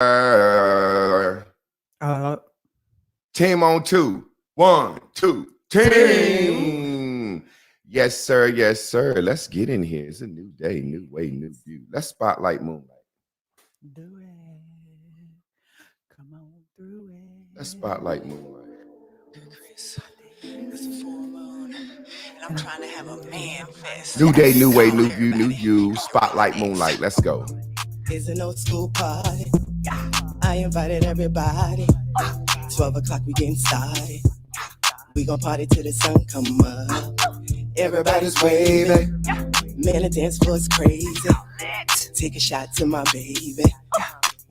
Team on two. 1, 2, team. Yes, sir. Yes, sir. Let's get in here. It's a new day, new way, new view. Let's spotlight Moonlight. Do it. Come on through it. Let's spotlight Moonlight. Chris, it's a full moon, and I'm trying to have a man fest. New day, new way, new view, new you. Spotlight Moonlight. Let's go. It's an old school party. I invited everybody. 12 o'clock, we getting started. We gon' party till the sun come up. Everybody's waving. Man, the dance floor's crazy. Take a shot to my baby.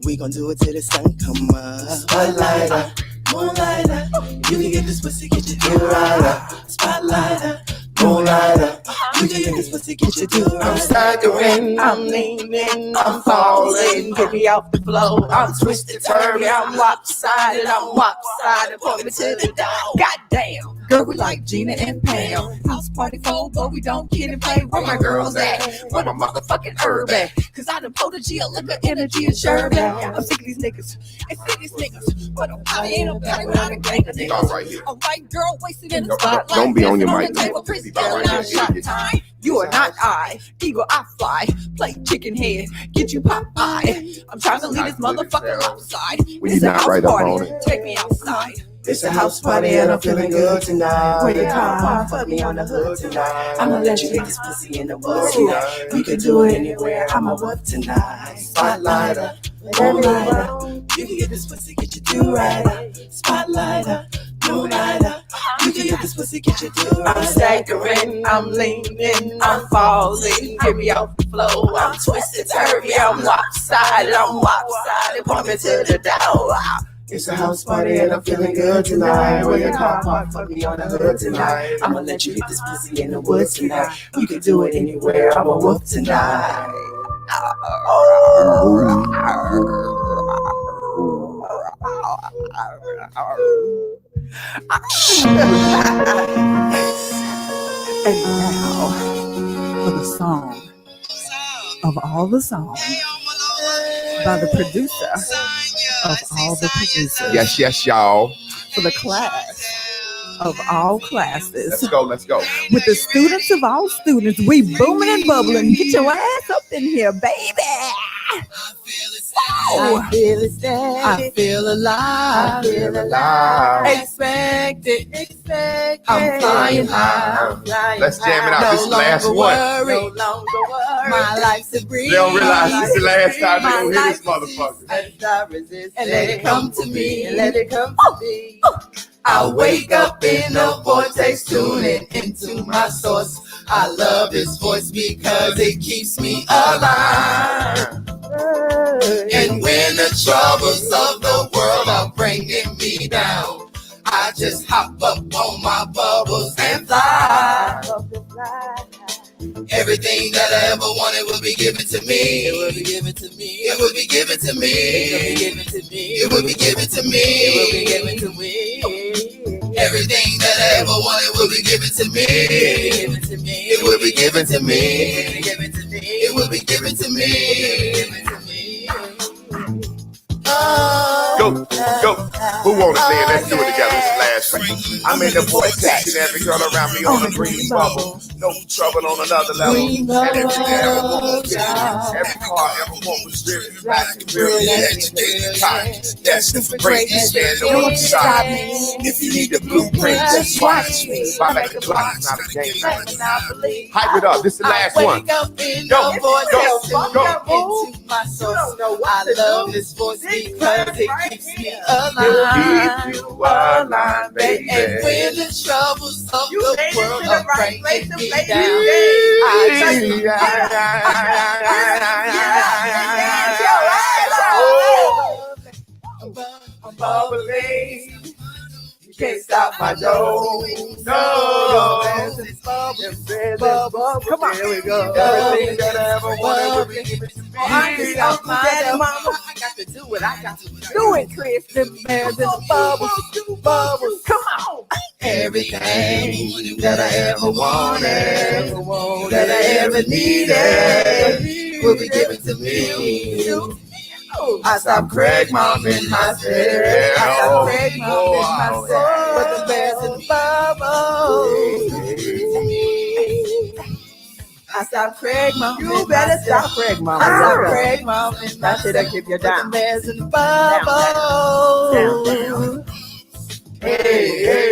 We gon' do it till the sun come up. Spotlighter, moonlighter. You can get this pussy, get your do rider. Spotlighter, moonlighter. You can get this pussy, get your do rider. I'm staggering, I'm leaning, I'm falling. Get me off the floor. I'm twisted, turvy, I'm lopsided, Point me to the door. Goddamn. Girl, we like Gina and Pam. House party full, but we don't kid and play. Where my girls at? Where my motherfucking herb at? Cause I done pulled a G, a liquor, energy, and sherbet. I'm sick of these niggas. And sick of these niggas. But I'm probably ain't no better when I'm a gang of niggas. All right here. Alright, girl, wasted in the spotlight. Don't be on your mic. Time. You are not I. Eagle, I fly. Play chicken head. Get you Popeye. I'm trying to leave this motherfucker outside. When you're not right up on it. Take me outside. It's a house party and I'm feeling good tonight. When you come, fuck me on the hood tonight. I'ma let you get this pussy in the woods tonight. We can do it anywhere. I'ma work tonight. Spotlighter, moonlighter. You can get this pussy, get your do rider. Spotlighter, moonlighter. You can get this pussy, get your do rider. I'm staggering, I'm leaning, I'm falling. Get me off the floor. I'm twisted, turvy, I'm lopsided, Point me to the door. It's a house party and I'm feeling good tonight. Where your car park, fuck me on the hood tonight. I'ma let you hit this pussy in the woods tonight. You can do it anywhere, I'm a wolf tonight. And now for the song of all the songs by the producer of all the producers. Yes, yes, y'all. For the class of all classes. Let's go. With the students of all students, we booming and bubbling. Get your ass up in here, baby. I feel ecstatic. I feel alive. Expected. I'm flying high. Let's jam it out. This is the last one. No longer worry. My life's a breeze. They don't realize this is the last time they gonna hear this motherfucker. And let it come to me. I wake up in a vortex, tuning into my source. I love his voice because it keeps me alive. And when the troubles of the world are bringing me down, I just hop up on my bubbles and fly. Everything that I ever wanted will be given to me. It will be given to me. It will be given to me. It will be given to me. It will be given to me. Everything that I ever wanted will be given to me. It will be given to me. It will be given to me. Go. Who wanna say it? Let's do it together. It's the last one. I'm in the voice and every girl around me on the green bubble. No trouble on another level. And everything I ever want was given. Every car I ever want was driven. Really educated time. Destined for greatness, man. No one can stop me. If you need the blueprint, just watch me. If I make the block, it's not a game. Hype it up. This is the last one. Go. I love this voice because it keeps me alive. Keep you alive, baby. And when the troubles of the world are breaking me down, I'm bubbling. You can't stop my dough. No. Come on. Here we go. Everything that I ever wanted will be given to me. I got to do it. Do it, Chris. The bears and the bubbles. Come on. Everything that I ever wanted, that I ever needed, will be given to me. I stopped Craig Mom in myself. I stopped Craig Mom in myself. But the bears in the bubble. I stopped Craig Mom. You better stop Craig Mom. I stopped Craig Mom in myself. That keep you down. But the bears in the bubble. Down. Hey.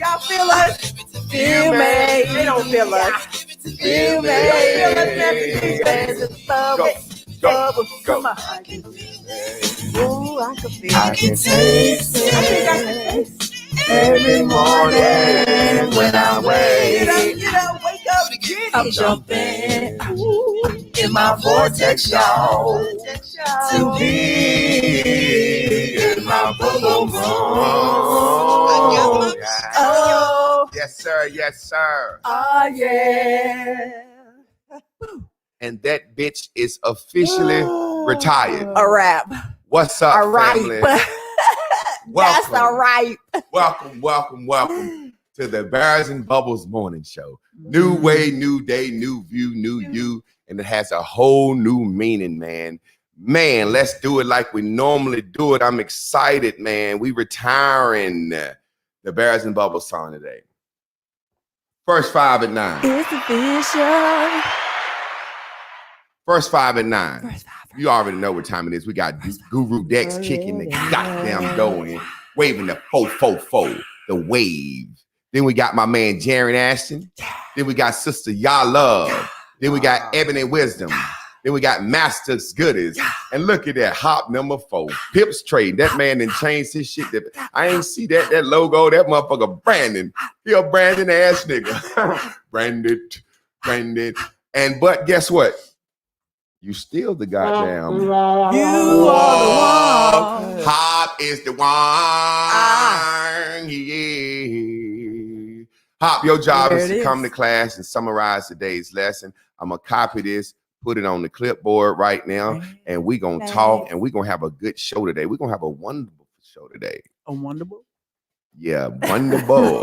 Y'all feel us? Feel me. They don't feel us. Feel me. Feel us now. Go. Come on. Ooh, I can feel it. I can taste it. I think I can taste it. Every morning when I wake. Get up, wake up. I'm jumping in my vortex, y'all. To be in my bubble room. Oh. Yes, sir. Oh, yeah. And that bitch is officially retired. A wrap. What's up, family? That's a right. Welcome to the Bears and Bubbles Morning Show. New way, new day, new view, new you. And it has a whole new meaning, man. Man, let's do it like we normally do it. I'm excited, man. We retiring the Bears and Bubbles song today. First 5 at 9. It's official. First 5 at 9. You already know what time it is. We got Guru Dex kicking the goddamn door in, waving the 444, the wave. Then we got my man Jaron Ashton. Then we got Sister Y'all Love. Then we got Ebony Wisdom. Then we got Master's Goodies. And look at that, hop number 4. Pips Trade. That man done changed his shit. I ain't see that logo, that motherfucker Brandon. He a Brandon ass nigga. Branded. But guess what? You still the goddamn. You are the one. Hop is the one. Yeah. Hop, your job is to come to class and summarize today's lesson. I'm going to copy this, put it on the clipboard right now, and we're going to talk, and we're going to have a good show today. We're going to have a wonderful show today. A wonderful? Yeah, wonderful.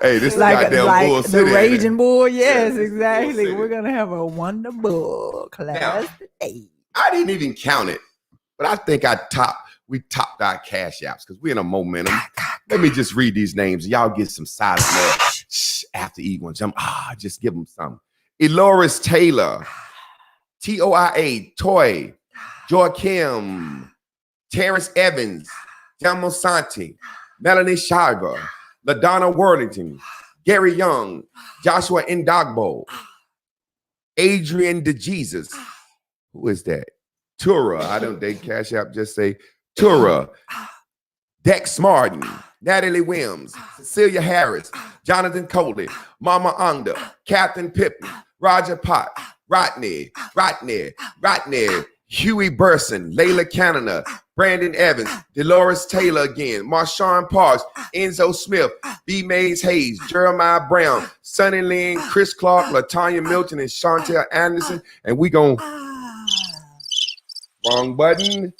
Hey, this is goddamn Bull City. The Raging Bull, yes, exactly. We're going to have a wonderful class today. I didn't even count it, but I think we topped our cash apps because we're in a momentum. Let me just read these names. Y'all get some silent love. After each one, just give them some. Eloris Taylor, Toia, Toy, Joakim, Terrence Evans, Jamo Santi, Melanie Shiver, LaDonna Worthington, Gary Young, Joshua Ndagbo, Adrian DeJesus. Who is that? Tura. They cash app just say Tura. Dex Martin, Natalie Williams, Cecilia Harris, Jonathan Coley, Mama Anga, Captain Pippen, Roger Pot, Rodney, Huey Burson, Layla Canada, Brandon Evans, Dolores Taylor again, Marshawn Parks, Enzo Smith, B. Mays Hayes, Jeremiah Brown, Sonny Lynn, Chris Clark, LaTanya Milton, and Chantel Anderson. And we gon' wrong button.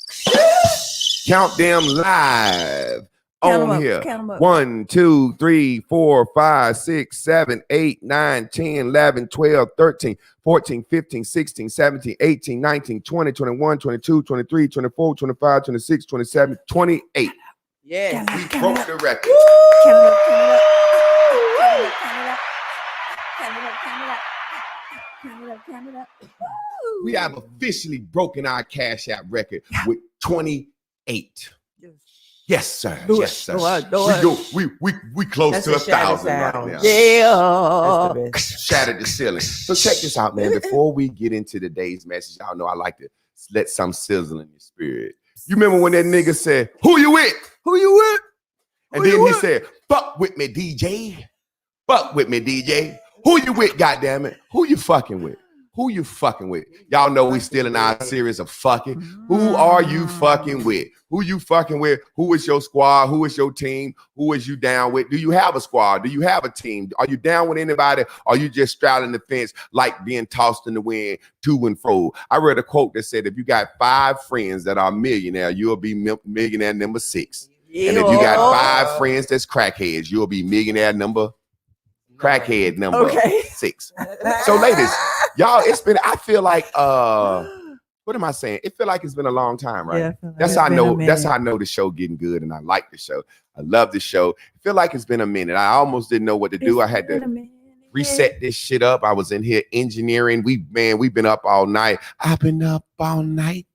Count them live on here. 1, 2, 3, 4, 5, 6, 7, 8, 9, 10, 11, 12, 13, 14, 15, 16, 17, 18, 19, 20, 21, 22, 23, 24, 25, 26, 27, 28. Yeah. We broke the record. We have officially broken our Cash App record with 28. Yes, sir. Yes, sir. We close to 1,000 right now. Yeah. Shattered the ceiling. So check this out, man. Before we get into today's message, y'all know I like to let some sizzle in your spirit. You remember when that nigga said, "Who you with? Who you with?" And then he said, "Fuck with me, DJ. Fuck with me, DJ. Who you with, goddammit? Who you fucking with? Who you fucking with?" Y'all know we still in our series of fucking. Who are you fucking with? Who you fucking with? Who is your squad? Who is your team? Who is you down with? Do you have a squad? Do you have a team? Are you down with anybody? Or are you just straddling the fence like being tossed in the wind to and fro? I read a quote that said, if you got 5 friends that are millionaire, you'll be millionaire number 6. Yeah. And if you got 5 friends that's crackheads, you'll be millionaire number 6. So ladies, y'all, I feel like what am I saying? It feel like it's been a long time, right? Yeah, That's how I know. That's how I know the show getting good, and I like the show. I love the show. I feel like it's been a minute. I almost didn't know what to do. I had to reset this shit up. I was in here engineering. We've been up all night. I've been up all night.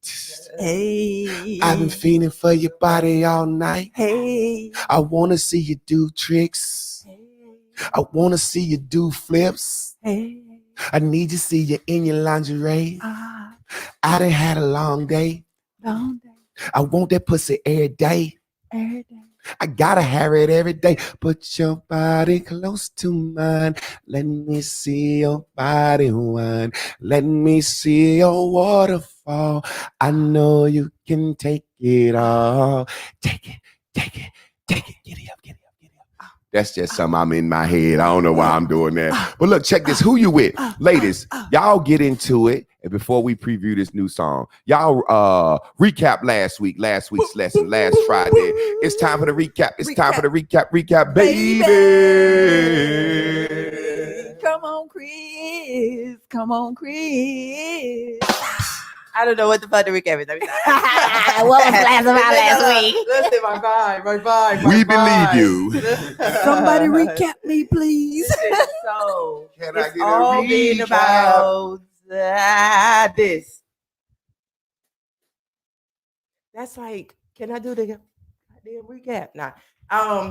Hey, I've been feeling for your body all night. Hey, I wanna see you do tricks. Hey. I wanna see you do flips. Hey. I need to see you in your lingerie. I done had a long day. I want that pussy every day. I gotta have it every day. Put your body close to mine. Let me see your body wine. Let me see your waterfall. I know you can take it all. Take it, take it, take it. Get it up, get it up, get it up. That's just something I'm in my head. I don't know why I'm doing that. But look, check this. Who you with? Ladies, y'all get into it. And before we preview this new song, y'all recap last week's lesson, last Friday. It's time for the recap. It's time for the recap, baby. Come on, Chris. Come on, Chris. I don't know what the fuck to recap is. What was last about last week? Listen, my vibe. We believe you. Somebody recap me, please. So, Can I it's get a all being recap? about this. That's like, can I do the goddamn recap? Nah.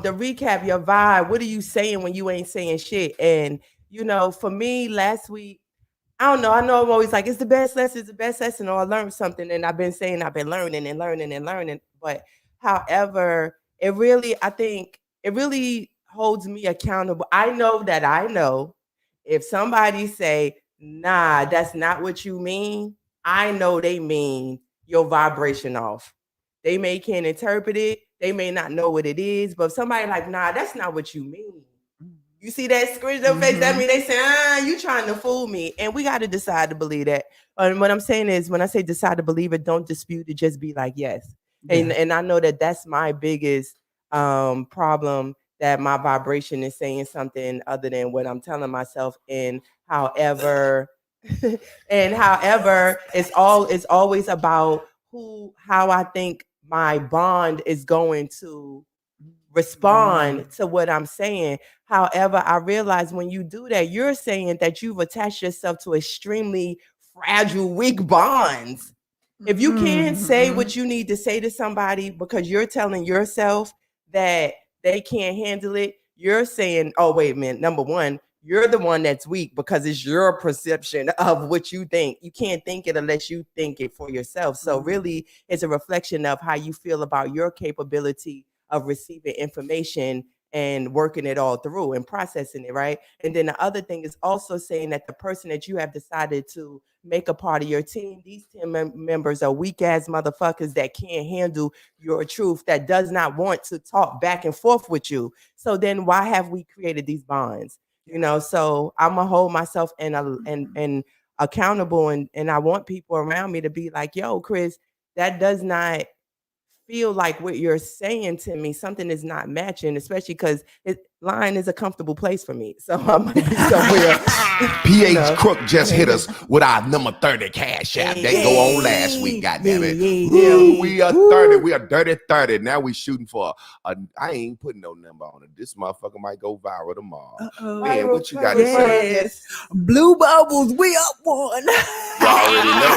The recap, your vibe. What are you saying when you ain't saying shit? And for me, last week, I don't know. I know I'm always like, it's the best lesson, or I learned something, and I've been saying I've been learning and learning and learning. But however, I think it really holds me accountable. I know if somebody say, nah, that's not what you mean, I know they mean your vibration off. They may can't interpret it. They may not know what it is, but if somebody like, nah, that's not what you mean. You see that screen on face? That mean they say, you trying to fool me. And we got to decide to believe that. And what I'm saying is, when I say decide to believe it, don't dispute it. Just be like, yes. Yeah. And I know that that's my biggest problem, that my vibration is saying something other than what I'm telling myself. And however, it's always about how I think my bond is going to respond to what I'm saying. However, I realize when you do that, you're saying that you've attached yourself to extremely fragile, weak bonds. If you can't say what you need to say to somebody because you're telling yourself that they can't handle it, you're saying, oh, wait a minute, number one, you're the one that's weak because it's your perception of what you think. You can't think it unless you think it for yourself. So really, it's a reflection of how you feel about your capability of receiving information and working it all through and processing it, right? And then the other thing is also saying that the person that you have decided to make a part of your team, these team members are weak ass motherfuckers that can't handle your truth, that does not want to talk back and forth with you. So then why have we created these bonds? So I'm gonna hold myself and accountable, and I want people around me to be like, yo, Chris, that does not feel like what you're saying to me. Something is not matching, especially because line is a comfortable place for me. So I might be somewhere. PH Crook just hit us with our number 30 cash app. That go on last week, goddammit. Ooh, we are 30. We are dirty 30. Now we shooting for I ain't putting no number on it. This motherfucker might go viral tomorrow. Man, what you got to say? Blue bubbles, we up one. You already know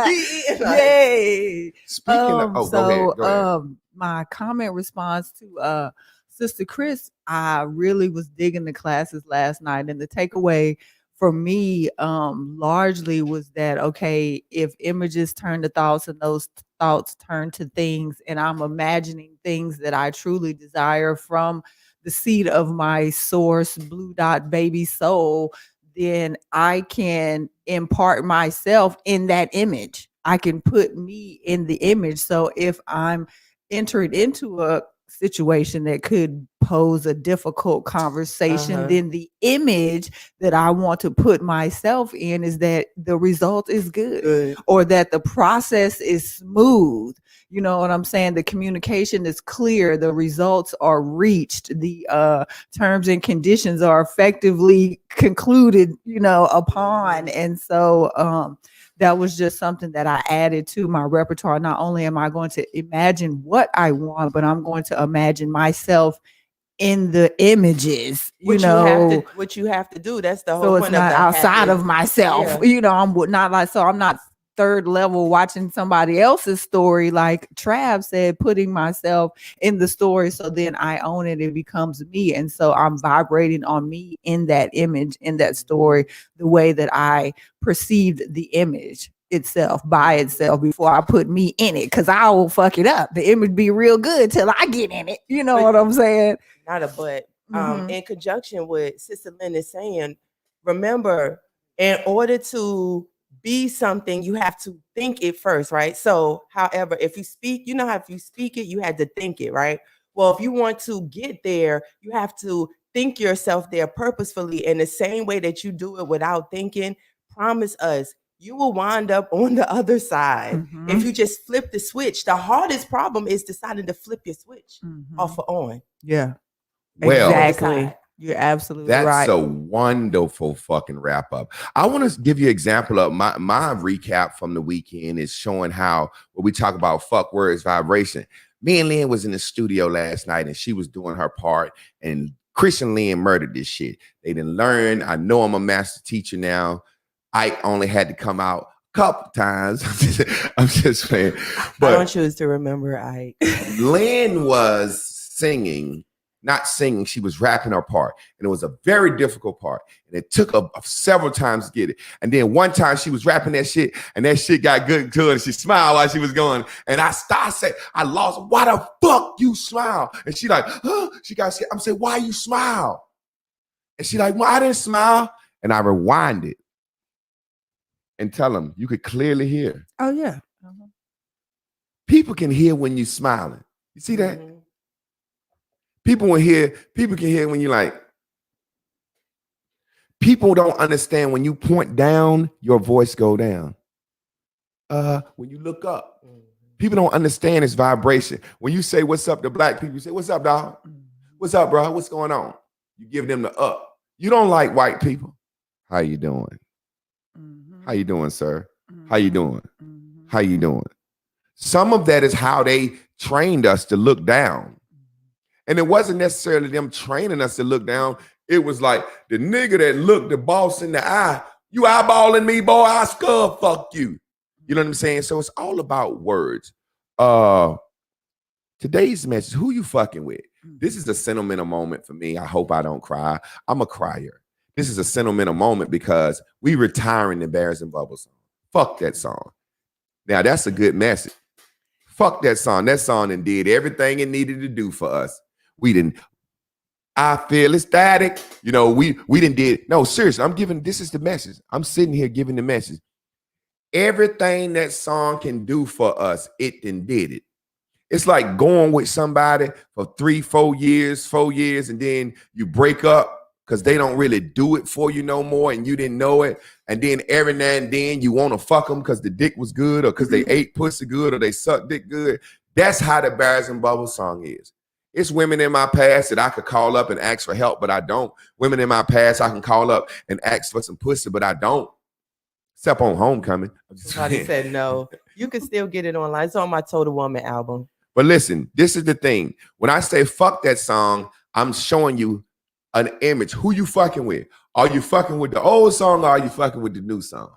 it. Yay. Speaking of, go ahead. My comment response to Sister Chris, I really was digging the classes last night, and the takeaway for me largely was that, okay, if images turn to thoughts and those thoughts turn to things, and I'm imagining things that I truly desire from the seed of my source, blue dot baby soul, then I can impart myself in that image. I can put me in the image. So if I'm entered into a situation that could pose a difficult conversation, then the image that I want to put myself in is that the result is good. Or that the process is smooth. You know what I'm saying? The communication is clear. The results are reached. The terms and conditions are effectively concluded, upon. And so that was just something that I added to my repertoire. Not only am I going to imagine what I want, but I'm going to imagine myself in the images, what you have to do. That's the whole so it's point of not the outside of happy. myself. Yeah. I'm not like, so I'm not third level watching somebody else's story. Like Trav said, putting myself in the story, so then I own it. It becomes me. And so I'm vibrating on me in that image, in that story, the way that I perceived the image itself by itself before I put me in it. Cause I will fuck it up. The image be real good till I get in it. You know But what I'm saying? not a but. Mhm. In conjunction with Sister Lynn is saying, remember, in order to be something, you have to think it first, right? So, however, if you speak, you know how if you speak it, you had to think it, right? Well, if you want to get there, you have to think yourself there purposefully. In the same way that you do it without thinking, promise us you will wind up on the other side. If you just flip the switch. The hardest problem is deciding to flip your switch off or on. Yeah. Well, Exactly. You're absolutely that's right. a wonderful fucking wrap up. I want to give you an example of my recap from the weekend is showing how when we talk about fuck words vibration. Me and Lynn was in the studio last night and she was doing her part and Christian Lynn murdered this shit. They didn't learn. I know I'm a master teacher now. I only had to come out a couple times. I'm just saying. But I don't choose to remember. Lynn was singing. Not singing, she was rapping her part, and it was a very difficult part, and it took several times to get it. And then one time she was rapping that shit, and that shit got good to her, and she smiled while she was going. And I said, I lost. Why the fuck you smile? And she like, huh? She got scared. I'm saying, why you smile? And she like, well, I didn't smile. And I rewind it and tell them you could clearly hear. Oh yeah. People can hear when you're smiling. You see that? Mm-hmm. People can hear when you're like, people don't understand when you point down, your voice go down. When you look up, people don't understand it's vibration. When you say what's up to black people, you say, what's up, dog? What's up, bro? What's going on? You give them the up. You don't like white people. How you doing? How you doing, sir? How you doing? How you doing? Some of that is how they trained us to look down. And it wasn't necessarily them training us to look down. It was like the nigga that looked the boss in the eye. You eyeballing me, boy, I skull fuck you. You know what I'm saying? So it's all about words. Today's message, who you fucking with? This is a sentimental moment for me. I hope I don't cry. I'm a crier. This is a sentimental moment because we retiring the Bears and Bubbles song. Fuck that song. Now that's a good message. Fuck that song. That song and did everything it needed to do for us. We didn't. I feel ecstatic. You know, we didn't did. No, seriously, this is the message. I'm sitting here giving the message. Everything that song can do for us, it then did it. It's like going with somebody for 3-4 years, and then you break up because they don't really do it for you no more, and you didn't know it. And then every now and then you want to fuck them because the dick was good, or because they ate pussy good, or they sucked dick good. That's how the Bears and Bubbles song is. It's women in my past that I could call up and ask for help, but I don't. Women in my past I can call up and ask for some pussy, but I don't. Except on Homecoming. Somebody said no. You can still get it online. It's on my Total Woman album. But listen, this is the thing. When I say fuck that song, I'm showing you an image. Who you fucking with? Are you fucking with the old song, or are you fucking with the new song?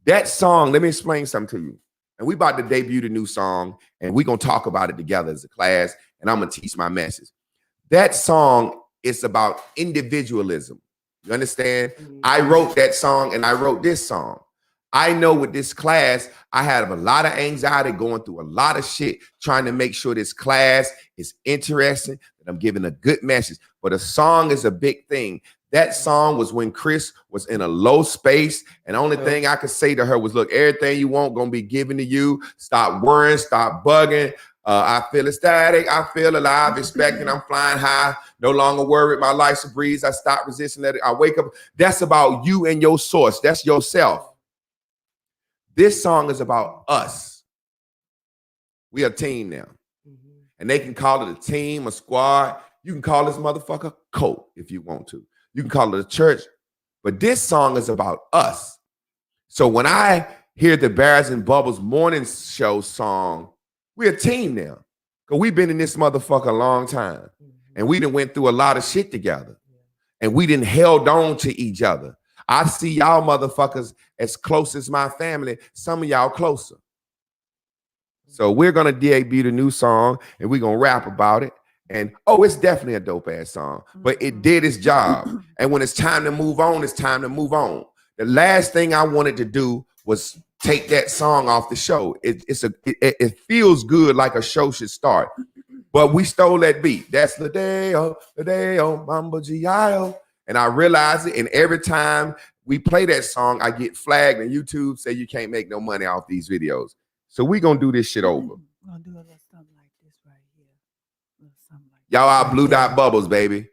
That song, let me explain something to you. And we about to debut the new song, and we're going to talk about it together as a class, and I'm going to teach my message. That song is about individualism. You understand? Mm-hmm. I wrote that song, and I wrote this song. I know with this class, I had a lot of anxiety going through a lot of shit, trying to make sure this class is interesting, that I'm giving a good message. But a song is a big thing. That song was when Chris was in a low space. And the only thing I could say to her was, look, everything you want going to be given to you. Stop worrying, stop bugging. I feel ecstatic. I feel alive, expecting I'm flying high. No longer worried. My life's a breeze. I stop resisting. Let it. I wake up. That's about you and your source. That's yourself. This song is about us. We are a team now. Mm-hmm. And they can call it a team, a squad. You can call this motherfucker cult if you want to. You can call it a church. But this song is about us. So when I hear the Bears and Bubbles morning show song, we're a team now. Because we've been in this motherfucker a long time. And we done went through a lot of shit together. And we done held on to each other. I see y'all motherfuckers as close as my family. Some of y'all closer. So we're going to debut the new song and we're going to rap about it. And it's definitely a dope ass song, but it did its job. And when it's time to move on, it's time to move on. The last thing I wanted to do was take that song off the show. It feels good like a show should start, but we stole that beat. That's the day, Mambo G.I.O. And I realize it. And every time we play that song, I get flagged and YouTube say you can't make no money off these videos. So we gonna do this shit over. We're gonna do a little something like this right here. Y'all are Blue Dot Bubbles, baby.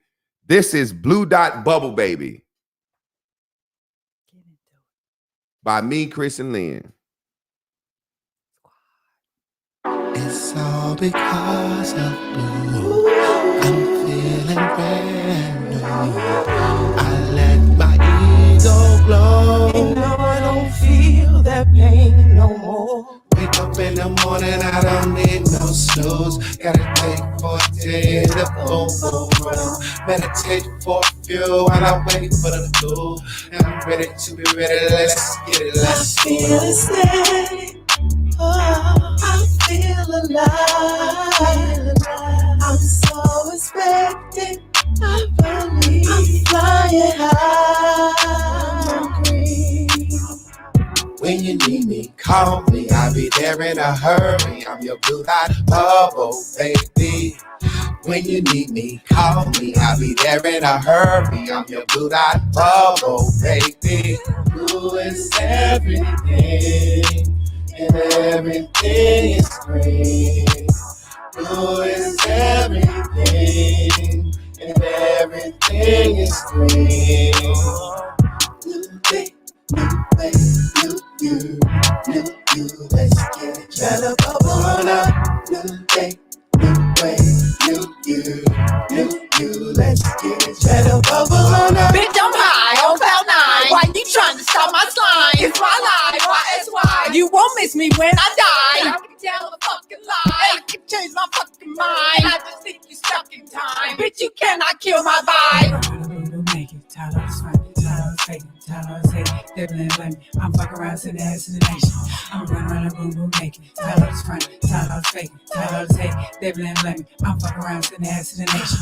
This is Blue Dot Bubble Baby by me, Chris, and Lynn. It's all because of blue. I'm feeling brand new. I let my ego glow. And now I don't feel that pain no more. Wake up in the morning, I don't need no snooze. Gotta take 14 to go. Meditate for a few while I wait for the blue. And I'm ready to be ready, let's get it, let's feel it steady. Oh, I feel alive. I'm so expectant. I believe I'm flying high. I'm green. When you need me, call me. I'll be there in a hurry. I'm your blue dot bubble, baby. When you need me, call me. I'll be there in a hurry. I'm your blue dot bubble, baby. Blue is everything. And everything is green. Blue is everything. And everything is green. New day, new way, new you, let's get it. Better bubble on up. New day, new way, new you, let's get it. Better bubble on up. Bitch, I'm high on cloud nine. Why you trying to stop my slime? It's my life, why it's why you won't miss me when I die. I can tell a fucking lie. I can change my fucking mind. I just think you stuck in time. Bitch, you cannot kill my vibe. Make it, Tyler is funny, Tyler is fake, Tyler is hate, they blame me. I'm fucking around, send the ass to the nation. I'm running around and boom boom naked. Tyler is funny, Tyler is fake, Tyler is hate, they blame me. I'm fucking around, send the ass to the nation.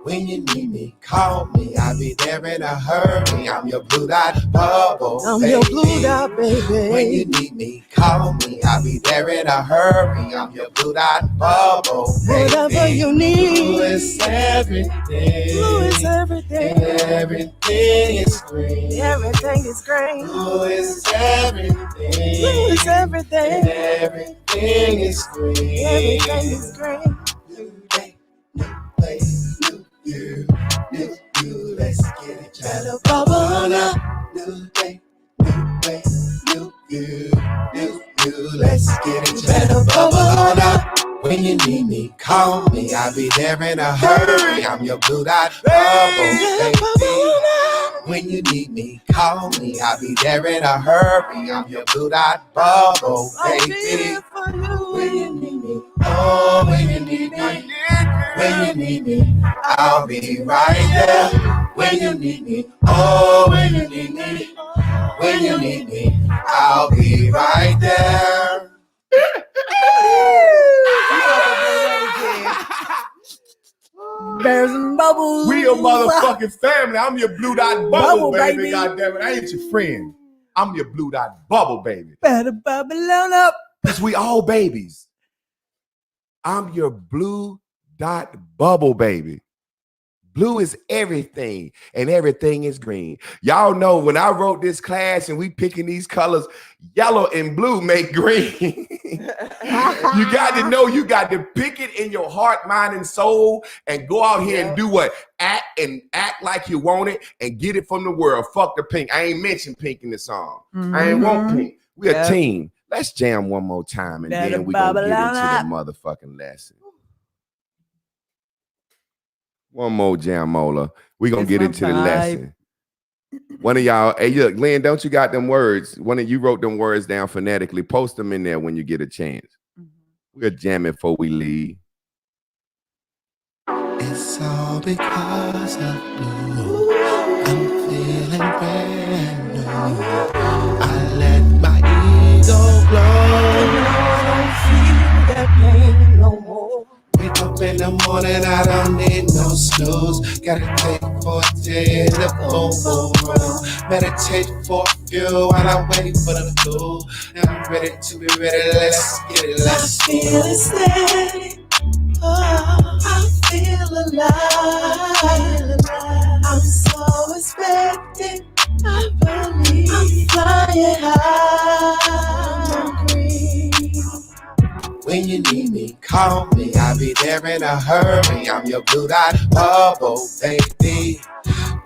When you need me, call me. I'll be there in a hurry. I'm your blue dot bubble, I'm baby. your blue dot baby. When you need me, call me. I'll be there in a hurry. I'm your blue dot bubble, baby. Whatever you need. Blue is everything. Blue is everything. And everything is green. Everything is green. Blue is everything. Blue is everything. And everything is green. Everything is green. New day, new place, new you, let's get it. Better bubble on up. New day, new way, new you, let's get it. Better bubble on up. When you need me, call me. I'll be there in a hurry. I'm your blue dot bubble, baby. When you need me, call me. I'll be there in a hurry. I'm your blue dot bubble, baby. When you need me, oh, when you need me. When you need me, I'll be right there. When you need me, oh, when you need me. When you need me, I'll be right there. Bears and Bubbles. We a motherfucking family. I'm your Blue Dot Bubble, baby. Goddamn it, I ain't your friend. I'm your Blue Dot Bubble, baby. Better bubble on up. Because we all babies. I'm your Blue Dot Bubble, baby. Blue is everything, and everything is green. Y'all know when I wrote this class and we picking these colors, yellow and blue make green. You got to know, you got to pick it in your heart, mind, and soul, and go out here and do what? Act like you want it and get it from the world. Fuck the pink. I ain't mentioned pink in the song. I ain't want pink. We a team. Let's jam one more time, and then we gonna get into the motherfucking lesson. One more jam, Mola. We're going to get into the lesson. One of y'all, hey, look, Lynn, don't you got them words? One of you wrote them words down phonetically. Post them in there when you get a chance. We'll jam it before we leave. It's all because of you. I'm feeling brand new. I let my ego blow. I don't feel that pain no more. Wake up in the morning, I don't need no snooze. Gotta take 40 in the boom room. Meditate for a few while I wait for the blue. Now I'm ready to be ready, let's get it, let's feel it steady. Oh, I feel alive. I'm so expectant. I believe I'm flying high. I'm green. When you need me, call me. I'll be there in a hurry. I'm your blue-dot bubble, baby.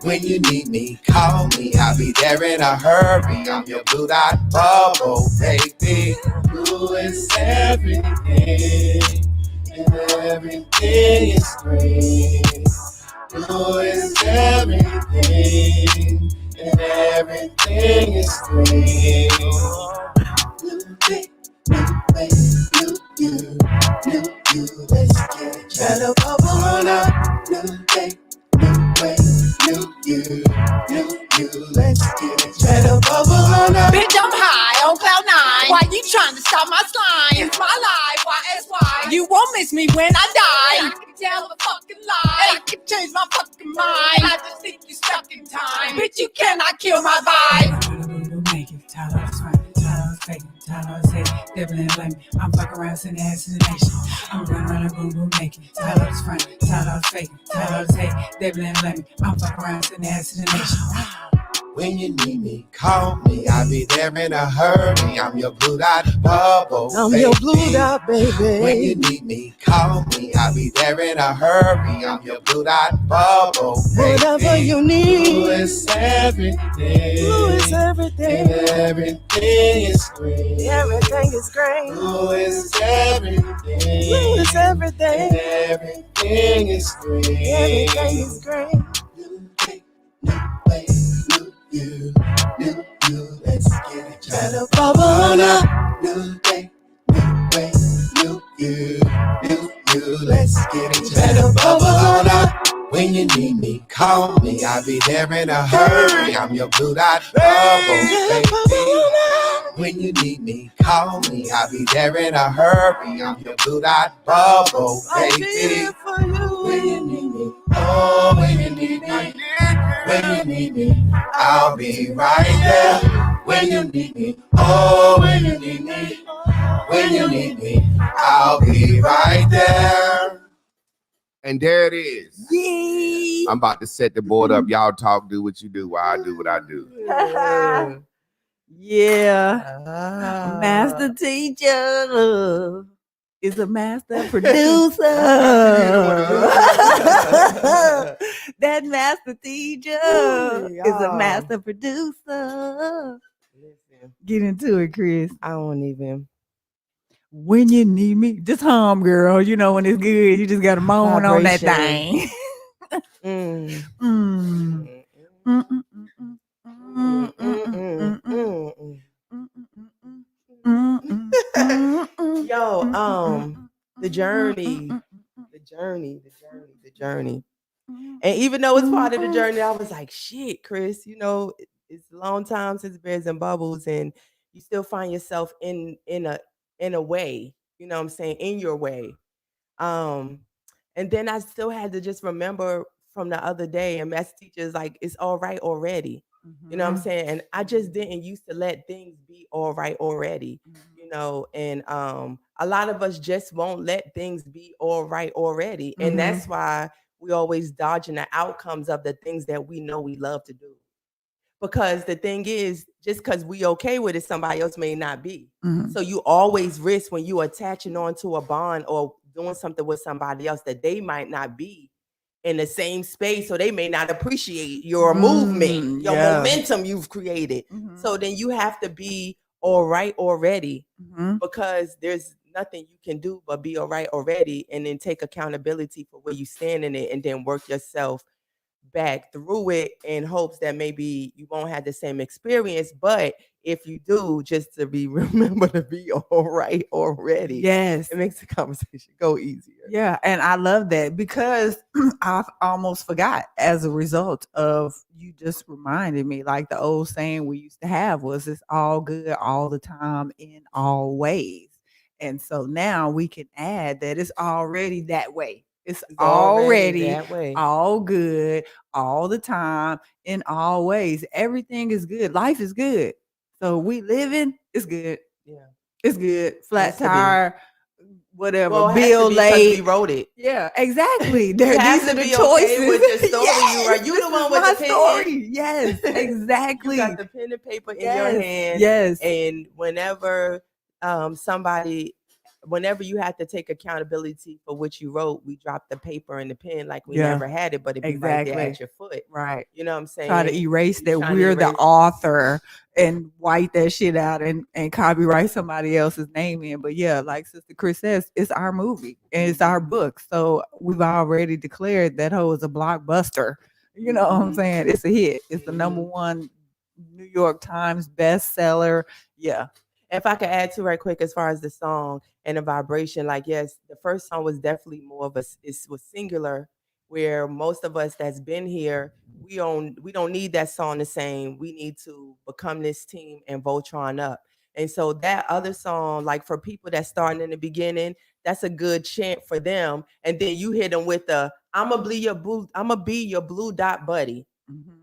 When you need me, call me. I'll be there in a hurry. I'm your blue-dot bubble, baby. Blue is everything, and everything is green. Blue is everything, and everything is green. Blue day, blue you, let's get it. Try to bubble on up. Blue day, new you, let's get it. Try to bubble on up. Bitch, I'm high on cloud nine. Why you trying to stop my slime? It's my life, why? You won't miss me when I die. I can tell a fucking lie. I can change my fucking mind. I just think you stuck in time. Bitch, you cannot kill my vibe. Make it. Tyler's front, Tyler's fake, Tyler's hate, devil and blame. I'm fucking around, sending ass to the nation. I'm running around boom boom naked. Tyler's front, Tyler's fake, Tyler's hate, devil and blame. I'm fucking around, sending ass to the nation. When you need me, call me. I'll be there in a hurry. I'm your blue-dot bubble, I'm baby. your blue-dot baby. When you need me, call me. I'll be there in a hurry. I'm your blue-dot bubble, baby. Whatever you need. Blue is everything. Blue is everything. And everything is green. Everything is great. Blue is everything. Blue is everything. And everything is green. Everything is great. New day, new way, new you, let's get it. Try to bubble on up. New day, new way, new you, let's get it. Try to bubble on up. When you need me, call me. I'll be there in a hurry. I'm your blue-dot bubble, baby. When you need me, call me. I'll be there in a hurry. I'm your blue-dot bubble, baby. When you need me, oh, when you need me, when you need me, I'll be right there. When you need me, oh, when you need me, when you need me, I'll be right there. And there it is. Yay. I'm about to set the board up. Y'all talk, do what you do while I do what I do. Yeah. Master teacher is a master producer. That master teacher is a master producer. Get into it, Chris. I don't even. When you need me, just hum, girl. You know when it's good, you just got to moan on that thing. Yo, the journey. And even though it's part of the journey, I was like, shit, Chris, you know, it's a long time since Bears and Bubbles, and you still find yourself in a way, you know what I'm saying, in your way. And then I still had to just remember from the other day, and math teachers like, it's all right already. You know what I'm saying? And I just didn't used to let things be all right already, you know, and a lot of us just won't let things be all right already. And that's why we always dodging the outcomes of the things that we know we love to do. Because the thing is, just because we okay with it, somebody else may not be. So you always risk when you attaching on to a bond or doing something with somebody else that they might not be in the same space, so they may not appreciate your movement, your momentum you've created. So then you have to be all right already, because there's nothing you can do but be all right already, and then take accountability for where you stand in it, and then work yourself back through it in hopes that maybe you won't have the same experience. But if you do, just to be remember to be all right already. Yes. It makes the conversation go easier. Yeah, and I love that because I've almost forgot as a result of you just reminded me, like the old saying we used to have was it's all good all the time in all ways. And so now we can add that it's already that way. It's already that way. all good all the time in all ways. Everything is good. Life is good. So we living, it's good. Yeah. It's good. Flat Has to be. tire, whatever. Well, it has bill to be 'cause late. we wrote it. Yeah, exactly. You There, have these to are the be choices. okay with the story you write. You This the one is with my the pen. story. Yes, exactly. You got the pen and paper in your Yes, hand. yes. And whenever whenever you have to take accountability for what you wrote, we dropped the paper and the pen like we Yeah, never had it, but it'd be right there exactly. at your foot. Right. You know what I'm saying? Try to erase You that trying to we're the erase- author and white that shit out and copyright somebody else's name in. But yeah, like Sister Chris says, it's our movie and it's our book. So we've already declared that hoe is a blockbuster. You know what I'm saying? It's a hit. It's the number one New York Times bestseller. Yeah. If I could add to right quick as far as the song and the vibration, like yes, the first song was definitely more of was singular, where most of us that's been here, we don't need that song the same. We need to become this team and Voltron up. And so that other song, like for people that starting in the beginning, that's a good chant for them. And then you hit them with the I'ma be your blue dot buddy.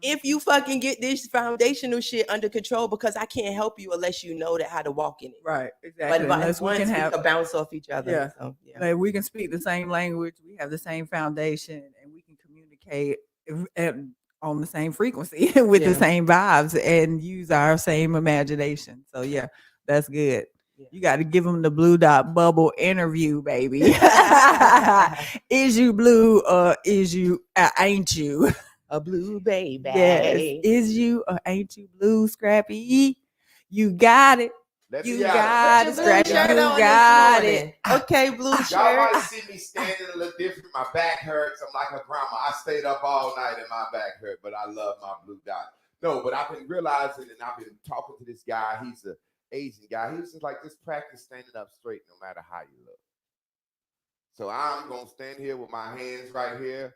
If you fucking get this foundational shit under control, because I can't help you unless you know how to walk in it. Right, exactly. But Unless once we can bounce off each other. Yeah. So, yeah. Like we can speak the same language, we have the same foundation, and we can communicate on the same frequency with the same vibes and use our same imagination. So yeah, that's good. Yeah. You got to give them the blue dot bubble interview, baby. Is you blue or is you ain't you? A blue baby. Yes. Is you or ain't you blue, Scrappy? You got it. You got it, Scrappy. You got it. Okay, blue shirt. Y'all might see me standing a little different. My back hurts. I'm like a grandma. I stayed up all night and my back hurt, but I love my blue dot. No, but I've been realizing and I've been talking to this guy. He's an Asian guy. He was just like, just practice standing up straight no matter how you look. So I'm going to stand here with my hands right here,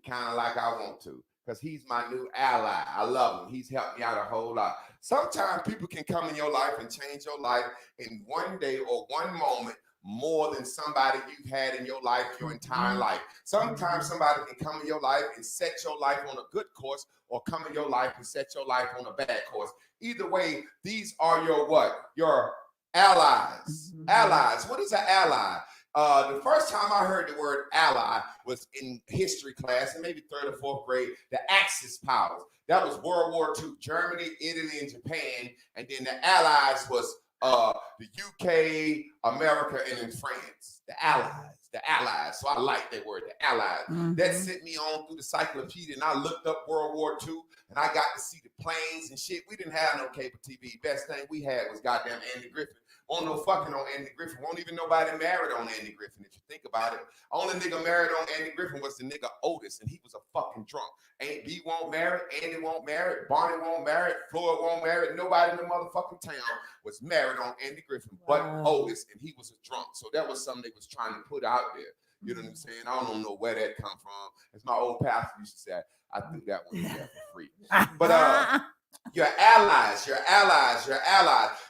kind of like I want to. Because he's my new ally. I love him. He's helped me out a whole lot. Sometimes people can come in your life and change your life in one day or one moment more than somebody you've had in your life your entire life. Sometimes somebody can come in your life and set your life on a good course or come in your life and set your life on a bad course. Either way, these are your what? Your allies. Allies. What is an ally? The first time I heard the word ally was in history class, in maybe third or fourth grade, the Axis powers. That was World War II, Germany, Italy, and Japan. And then the allies was the UK, America, and then France. The allies. So I like that word, the allies. That sent me on through the encyclopedia, and I looked up World War II, and I got to see the planes and shit. We didn't have no cable TV. Best thing we had was goddamn Andy Griffin. Won't no fucking on Andy Griffin. Won't even nobody married on Andy Griffin. If you think about it, only nigga married on Andy Griffin was the nigga Otis, and he was a fucking drunk. Ain't B won't marry, Andy won't marry, Barney won't marry, Floyd won't marry. Nobody in the motherfucking town was married on Andy Griffin but Otis, and he was a drunk. So that was something they was trying to put out there. You know what I'm saying? I don't know where that come from. As my old pastor used to say, I threw that one in there for free. But your allies.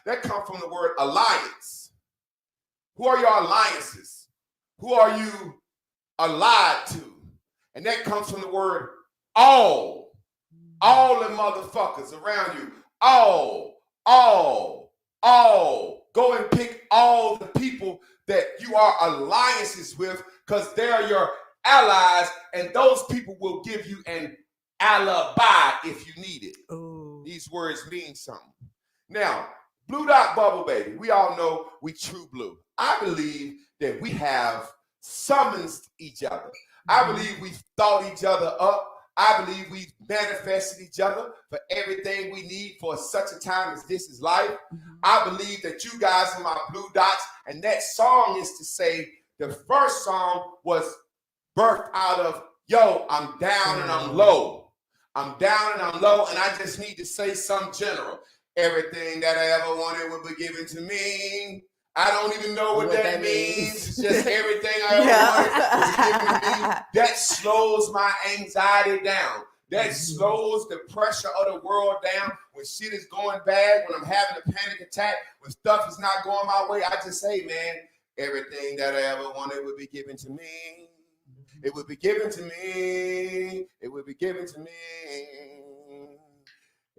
That come from the word alliance. Who are your alliances? Who are you allied to? And that comes from the word all. All the motherfuckers around you. All. Go and pick all the people that you are alliances with, because they're your allies, and those people will give you an alibi if you need it. Ooh. These words mean something. Now, blue dot bubble baby, we all know we true blue. I believe that we have summoned each other. I believe we've thought each other up. I believe we've manifested each other for everything we need for such a time as this is life. I believe that you guys are my blue dots, and that song is to say the first song was birthed out of, yo, I'm down and I'm low. I'm down and I'm low, and I just need to say something general. Everything that I ever wanted will be given to me. I don't even know what that means. It's just everything I ever wanted was given to me. That slows my anxiety down. That slows the pressure of the world down. When shit is going bad, when I'm having a panic attack, when stuff is not going my way, I just say, man, everything that I ever wanted would be given to me. It would be given to me. It would be given to me.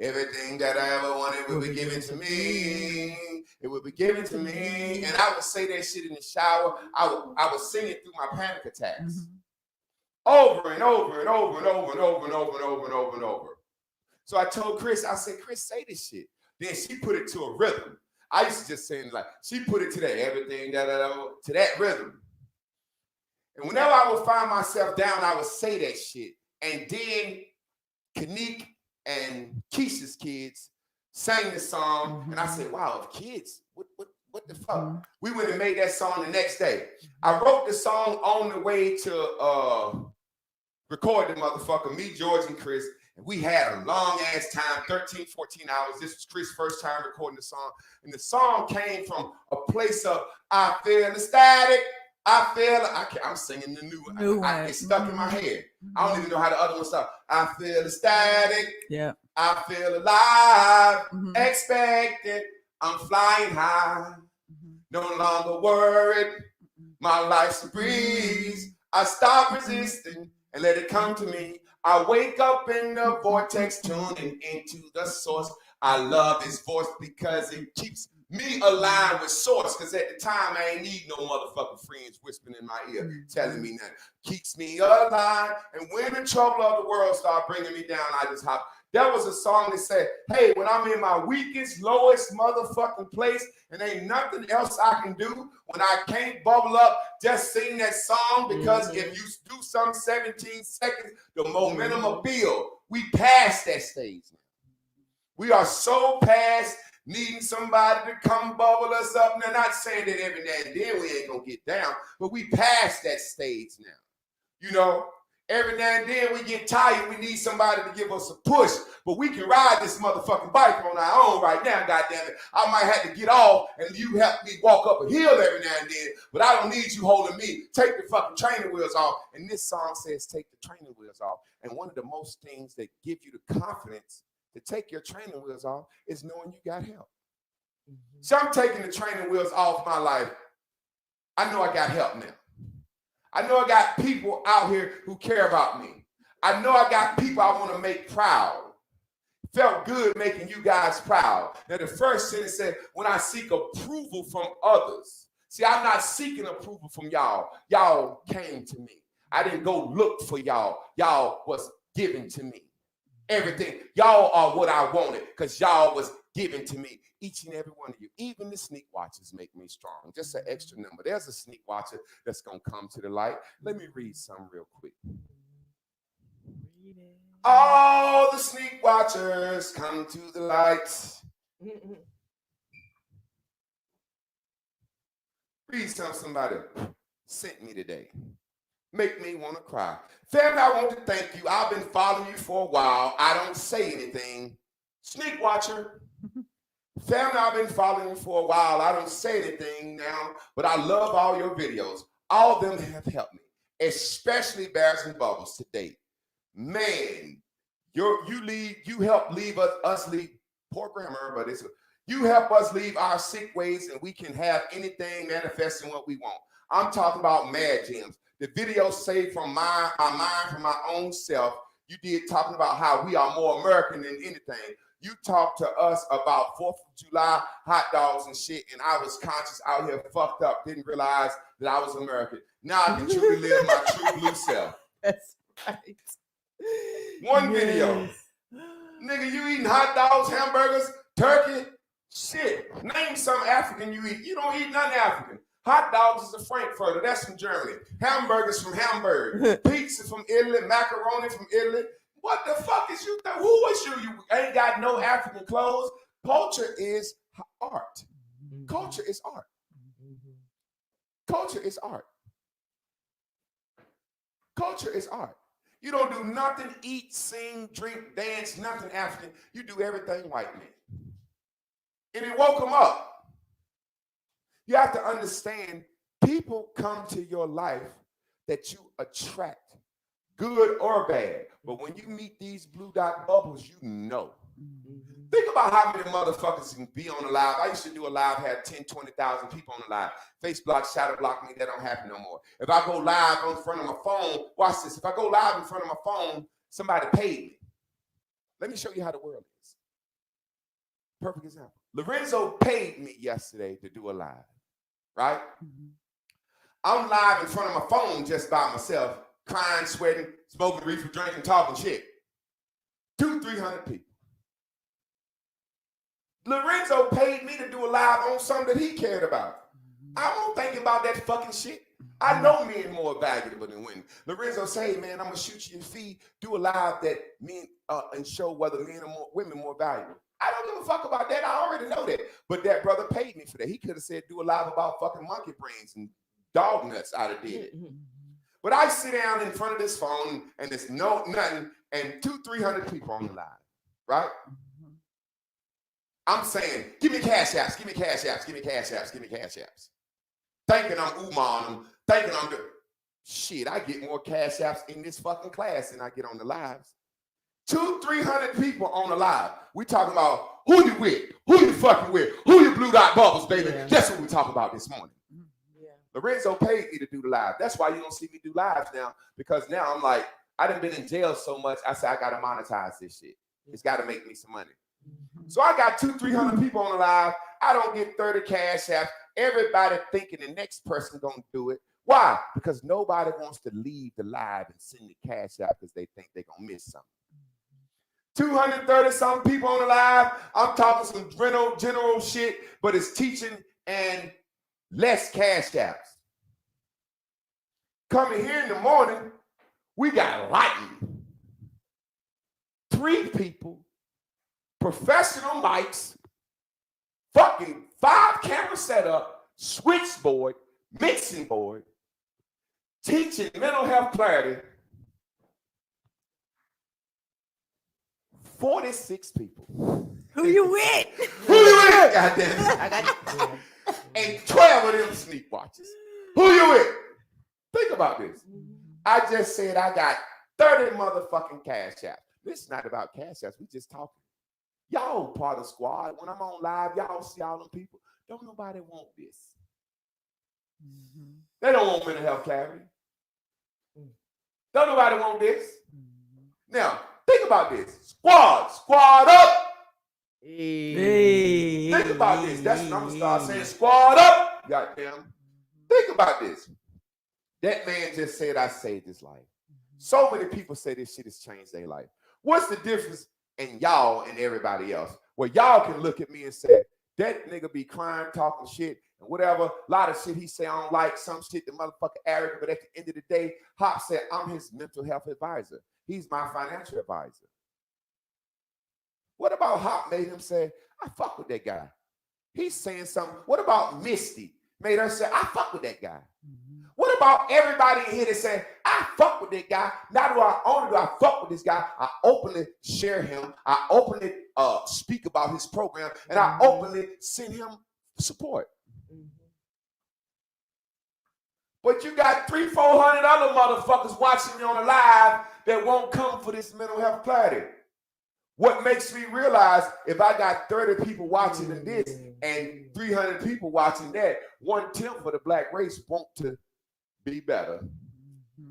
Everything that I ever wanted would be given to me. It would be given to me. And I would say that shit in the shower. I would sing it through my panic attacks. Over and over and over and over and over and over and over and over and over. So I told Chris, I said, Chris, say this shit. Then she put it to a rhythm. I used to just say it like, she put it to that everything, to that rhythm. And whenever I would find myself down, I would say that shit. And then Kanique and Keisha's kids sang the song. And I said, wow, if kids, what the fuck? We went and made that song the next day. I wrote the song on the way to record the motherfucker, me, George, and Chris. And we had a long ass time, 13, 14 hours. This was Chris' first time recording the song. And the song came from a place of, I feel ecstatic. I'm singing the new one. It's stuck in my head. I don't even know how the other one starts. I feel ecstatic. Yeah. I feel alive. Expected. I'm flying high. No longer worried. My life's a breeze. I stop resisting and let it come to me. I wake up in the vortex, tuning into the source. I love his voice because it keeps me aligned with source, because at the time I ain't need no motherfucking friends whispering in my ear, telling me that keeps me alive. And when the trouble of the world start bringing me down, I just hop. There was a song that said, hey, when I'm in my weakest, lowest motherfucking place and ain't nothing else I can do, when I can't bubble up, just sing that song, because if you do some 17 seconds, the momentum will build. We passed that stage now. We are so past needing somebody to come bubble us up. Now, not saying that every now and then we ain't gonna get down, but we past that stage now. You know, every now and then we get tired, we need somebody to give us a push, but we can ride this motherfucking bike on our own right now, goddammit. I might have to get off and you help me walk up a hill every now and then, but I don't need you holding me. Take the fucking training wheels off. And this song says take the training wheels off. And one of the most things that give you the confidence to take your training wheels off is knowing you got help. So I'm taking the training wheels off my life. I know I got help now. I know I got people out here who care about me. I know I got people I want to make proud. Felt good making you guys proud. Now the first sentence said, when I seek approval from others. See, I'm not seeking approval from y'all. Y'all came to me. I didn't go look for y'all. Y'all was given to me. Everything. Y'all are what I wanted because y'all was given to me. Each and every one of you. Even the sneak watchers make me strong. Just an extra number. There's a sneak watcher that's going to come to the light. Let me read some real quick. All the sneak watchers come to the light. Read somebody sent me today. Make me want to cry. Family, I want to thank you. I've been following you for a while. I don't say anything. Sneak watcher. Family, I've been following you for a while. I don't say anything now, but I love all your videos. All of them have helped me, especially Bears and Bubbles to date. Man, you help leave us leave, poor grammar, but you help us leave our sick ways and we can have anything manifesting what we want. I'm talking about Mad Gems. The video saved from my mind, from my own self. You did talking about how we are more American than anything. You talked to us about 4th of July hot dogs and shit, and I was conscious out here fucked up, didn't realize that I was American. Now I can truly live my true blue self. That's right. One video. Nigga, you eating hot dogs, hamburgers, turkey? Shit. Name some African you eat. You don't eat nothing African. Hot dogs is a Frankfurter. That's from Germany. Hamburgers from Hamburg. Pizza from Italy. Macaroni from Italy. What the fuck is you? Who was you? You ain't got no African clothes. Culture is art. Culture is art. Culture is art. Culture is art. You don't do nothing, eat, sing, drink, dance, nothing African. You do everything white man. And it woke them up. You have to understand, people come to your life that you attract, good or bad. But when you meet these blue dot bubbles, you know. Think about how many motherfuckers can be on the live. I used to do a live, had 10, 20,000 people on the live. Facebook, shadow block me, that don't happen no more. If I go live in front of my phone, watch this. If I go live in front of my phone, somebody paid me. Let me show you how the world is. Perfect example. Lorenzo paid me yesterday to do a live, right? I'm live in front of my phone just by myself, crying, sweating, smoking reefer, drinking, talking shit. 200-300 people. Lorenzo paid me to do a live on something that he cared about. I won't think about that fucking shit. I know men more valuable than women. Lorenzo say, man, I'm gonna shoot you in feed, do a live that men and show whether men or women more valuable. I don't give a fuck about that. I already know that. But that brother paid me for that. He could have said, do a live about fucking monkey brains and dog nuts. I'd have did it. But I sit down in front of this phone and there's nothing, and 200-300 people on the live, right? I'm saying, give me cash apps, give me cash apps, give me cash apps, give me cash apps. Thinking I'm Uma on them, thinking I'm the shit. I get more cash apps in this fucking class than I get on the lives. 200-300 people on the live. We talking about who you with, who you fucking with, who you blue dot bubbles, baby. Yeah. That's what we talking about this morning. Yeah. Lorenzo paid me to do the live. That's why you don't see me do lives now, because now I'm like, I done been in jail so much. I said I gotta monetize this shit. It's gotta make me some money. So I got 200-300 people on the live. I don't get 30 cash apps. Everybody thinking the next person gonna do it. Why? Because nobody wants to leave the live and send the cash app because they think they're gonna miss something. 230-something people on the live. I'm talking some general shit, but it's teaching and less cash apps. Coming here in the morning, we got lightning. 3 people. Professional mics, fucking 5 camera setup, switchboard, mixing board, teaching mental health clarity. 46 people. Who you with? Who you with? Goddamn. I got and 12 of them sneak watches. Who you with? Think about this. I just said I got 30 motherfucking cash apps. This is not about cash apps. We just talking. Y'all part of the squad. When I'm on live, y'all see all them people. Don't nobody want this. They don't want mental health clarity. Don't nobody want this. Now, think about this. Squad up. Hey. Think about this. That's what I'm going to start saying. Squad up. Goddamn. Think about this. That man just said, I saved his life. So many people say this shit has changed their life. What's the difference in y'all and everybody else? Well, y'all can look at me and say, that nigga be crying, talking shit, and whatever. A lot of shit he say I don't like, some shit the motherfucker arrogant, but at the end of the day, Hop said, I'm his mental health advisor. He's my financial advisor. What about Hop made him say, I fuck with that guy? He's saying something. What about Misty made her say, I fuck with that guy? What about everybody in here that saying, I fuck with that guy? Not only do I fuck with this guy, I openly share him. I openly speak about his program, and I openly send him support. But you got 300-400 other motherfuckers watching me on the live that won't come for this mental health clarity. What makes me realize if I got 30 people watching this and 300 people watching that, 1/10 of the black race want to be better.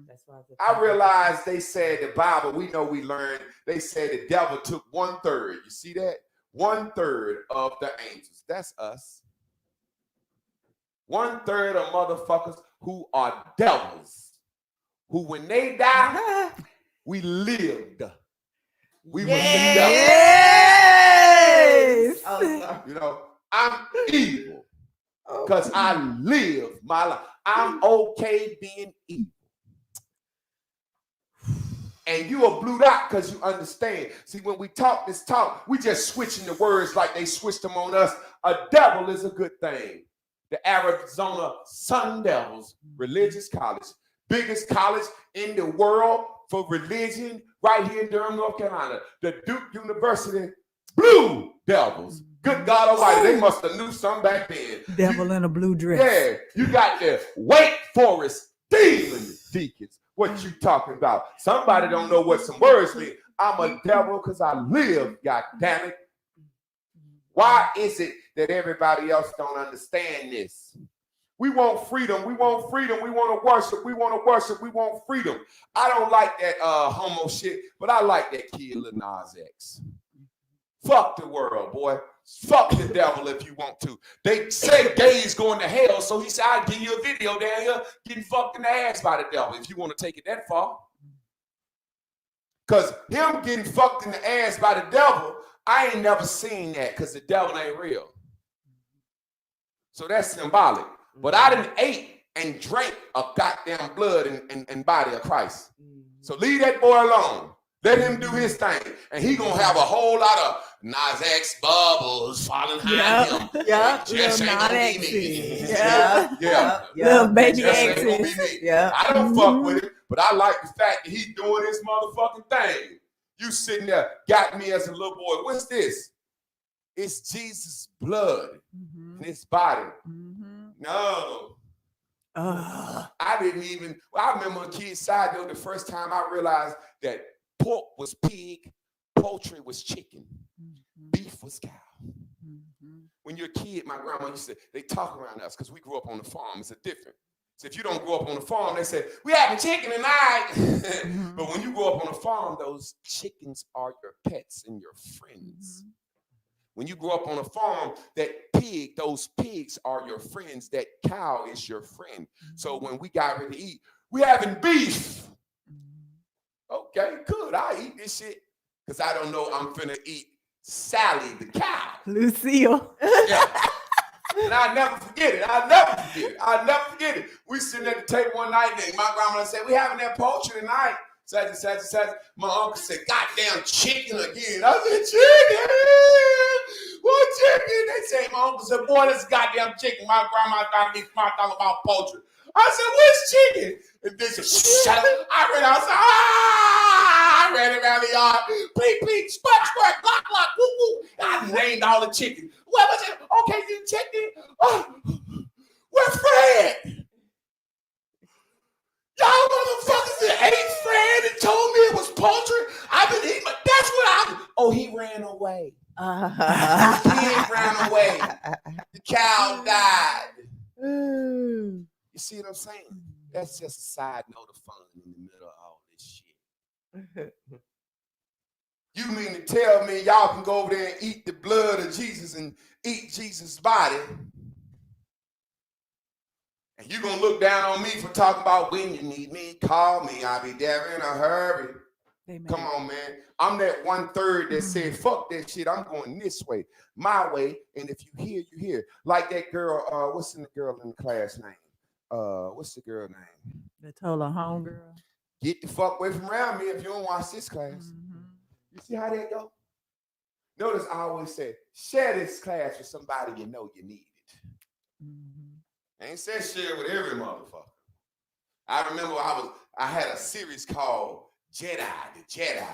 That's why I realized they said the Bible, we know we learned, they said the devil took 1/3. You see that? 1/3 of the angels. That's us. 1/3 of motherfuckers who are devils, who when they die, we lived. We were the devil. Yes. You know, I'm evil because I live my life. I'm okay being evil. And you are blued out because you understand. See, when we talk this talk, we just switching the words like they switched them on us. A devil is a good thing. The Arizona Sun Devils Religious College biggest college in the world for religion, right here in Durham, North Carolina. The Duke University Blue Devils. Good God Almighty, they must have knew something back then. Devil in a blue dress. Yeah, you got the Wake Forest Demon Deacons. What you talking about? Somebody don't know what some words mean. I'm a devil because I live, God damn it. Why is it that everybody else don't understand this? We want freedom. We want freedom. We want to worship. We want to worship. We want freedom. I don't like that homo shit, but I like that kid Lil Nas X. Fuck the world, boy. Fuck the devil if you want to. They say gays going to hell, so he said, I'll give you a video down here getting fucked in the ass by the devil if you want to take it that far. Because him getting fucked in the ass by the devil, I ain't never seen that because the devil ain't real. So that's symbolic. But I done ate and drank a goddamn blood and body of Christ. So leave that boy alone. Let him do his thing. And he gonna have a whole lot of Nas X bubbles falling behind him. Yeah, Just ain't gonna be me. Yeah. Little baby Just ain't gonna be X's. me. Yeah. I don't fuck with him, but I like the fact that he's doing his motherfucking thing. You sitting there, got me as a little boy. What's this? It's Jesus' blood in his body. No. I didn't even, I remember a kid's side note the first time I realized that pork was pig, poultry was chicken, beef was cow. When you're a kid, my grandma used to, they talk around us because we grew up on the farm. It's a different. So if you don't grow up on the farm, they say, we having chicken tonight. But when you grow up on the farm, those chickens are your pets and your friends. When you grow up on a farm, that pig, those pigs are your friends. That cow is your friend. So when we got ready to eat, we having beef. Okay, good. I'll eat this shit. Because I don't know I'm finna eat Sally the cow. Lucille. Yeah. And I'll never forget it. We sitting at the table one night and my grandma said, we having that poultry tonight. Such. My uncle said, goddamn chicken again. I said, chicken? What chicken? They say, my uncle said, boy, this goddamn chicken. My grandma got me talking about poultry. I said, which chicken? And they said, shut up. I ran outside. I ran around the yard. Bleep, squat, block, woo, woo. I named all the chickens. What was it? Okay, you chicken. Oh, where's Fred? Y'all motherfuckers ate Fred and told me it was poultry. I've been eating, but that's what I. Oh, he ran away. The kid ran away. The cow died. You see what I'm saying? That's just a side note of fun in the middle of all this shit. You mean to tell me y'all can go over there and eat the blood of Jesus and eat Jesus' body? And you're going to look down on me for talking about when you need me, call me, I'll be there in a hurry. Amen. Come on, man. I'm that 1/3 that said, fuck that shit. I'm going this way, my way. And if you hear, you hear. Like that girl, what's the girl in the class name? What's the girl name? They told her homegirl. Get the fuck away from around me if you don't watch this class. You see how that go? Notice I always say, share this class with somebody you know you need it. I ain't said share with every motherfucker. I remember I had a series called Jedi, the Jedi.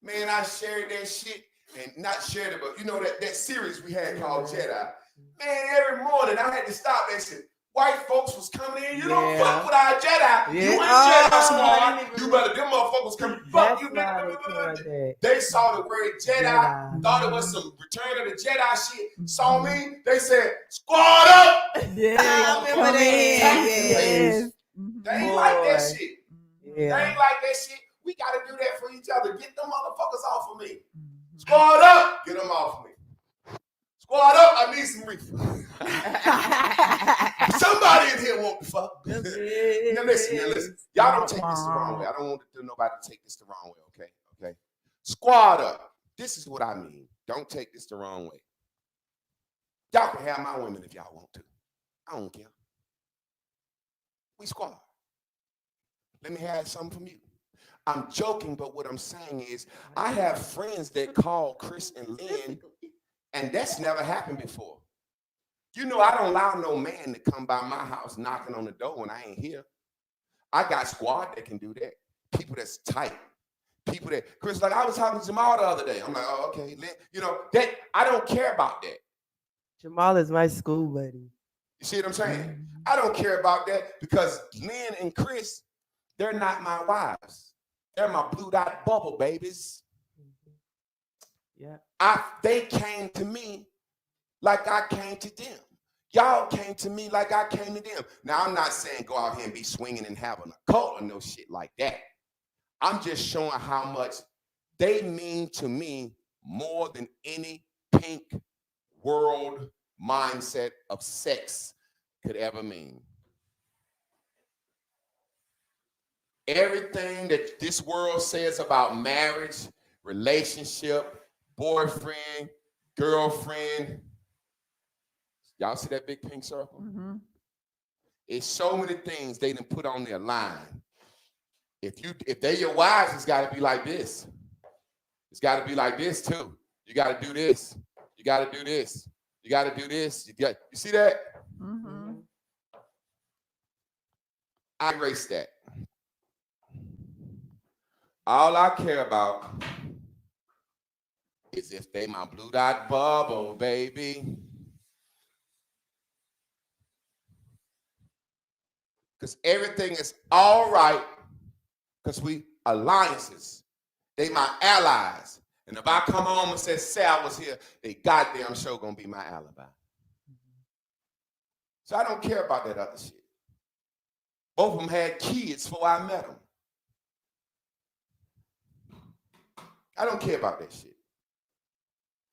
Man, I shared that shit and not shared it, but you know that series we had called Jedi. Man, every morning I had to stop that shit. White folks was coming in. You don't fuck with our Jedi. You ain't Jedi smart. You better, them motherfuckers come fuck you. They saw the word Jedi, thought it was some Return of the Jedi shit. Saw me, they said, squad up. Yeah, I remember that. They ain't like that shit. They ain't like that shit. We got to do that for each other. Get them motherfuckers off of me. Squad up. Get them off of me. Squad up. I need some reefer. Somebody in here want to fuck. Now listen. Y'all don't take this the wrong way. I don't want nobody to take this the wrong way, okay? Squad up. This is what I mean. Don't take this the wrong way. Y'all can have my women if y'all want to. I don't care. We squad. Let me have something from you. I'm joking, but what I'm saying is I have friends that call Chris and Lynn, and that's never happened before. You know, I don't allow no man to come by my house knocking on the door when I ain't here. I got squad that can do that. People that's tight. People that, Chris, like I was talking to Jamal the other day. I'm like, oh, okay. You know, that I don't care about that. Jamal is my school buddy. You see what I'm saying? I don't care about that because Lynn and Chris, they're not my wives. They're my blue dot bubble babies. Yeah. They came to me like I came to them. Y'all came to me like I came to them. Now, I'm not saying go out here and be swinging and having a cult or no shit like that. I'm just showing how much they mean to me more than any pink world mindset of sex could ever mean. Everything that this world says about marriage, relationship, boyfriend, girlfriend, y'all see that big pink circle? Mm-hmm. It's so many things they done put on their line. If they your wives, it's got to be like this. It's got to be like this too. You got to do this. You got to do this. You got to do this. You see that? Mm-hmm. I erase that. All I care about is if they my blue dot bubble, baby. Because everything is all right because we alliances. They my allies. And if I come home and say Sal was here, they goddamn sure gonna be my alibi. So I don't care about that other shit. Both of them had kids before I met them. I don't care about that shit.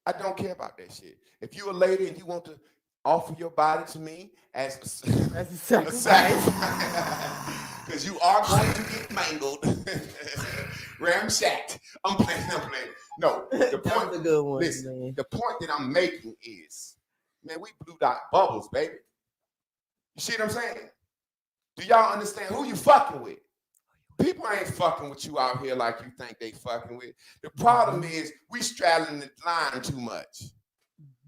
I don't care about that shit. If you're a lady and you want to offer your body to me as a sacrifice, because you are going to get mangled, ramshacked. I'm playing. No, the point. That's a good one, listen, man. the point that I'm making is, man, we blue dot bubbles, baby. You see what I'm saying? Do y'all understand who you fucking with? People ain't fucking with you out here like you think they fucking with. The problem is we straddling the line too much.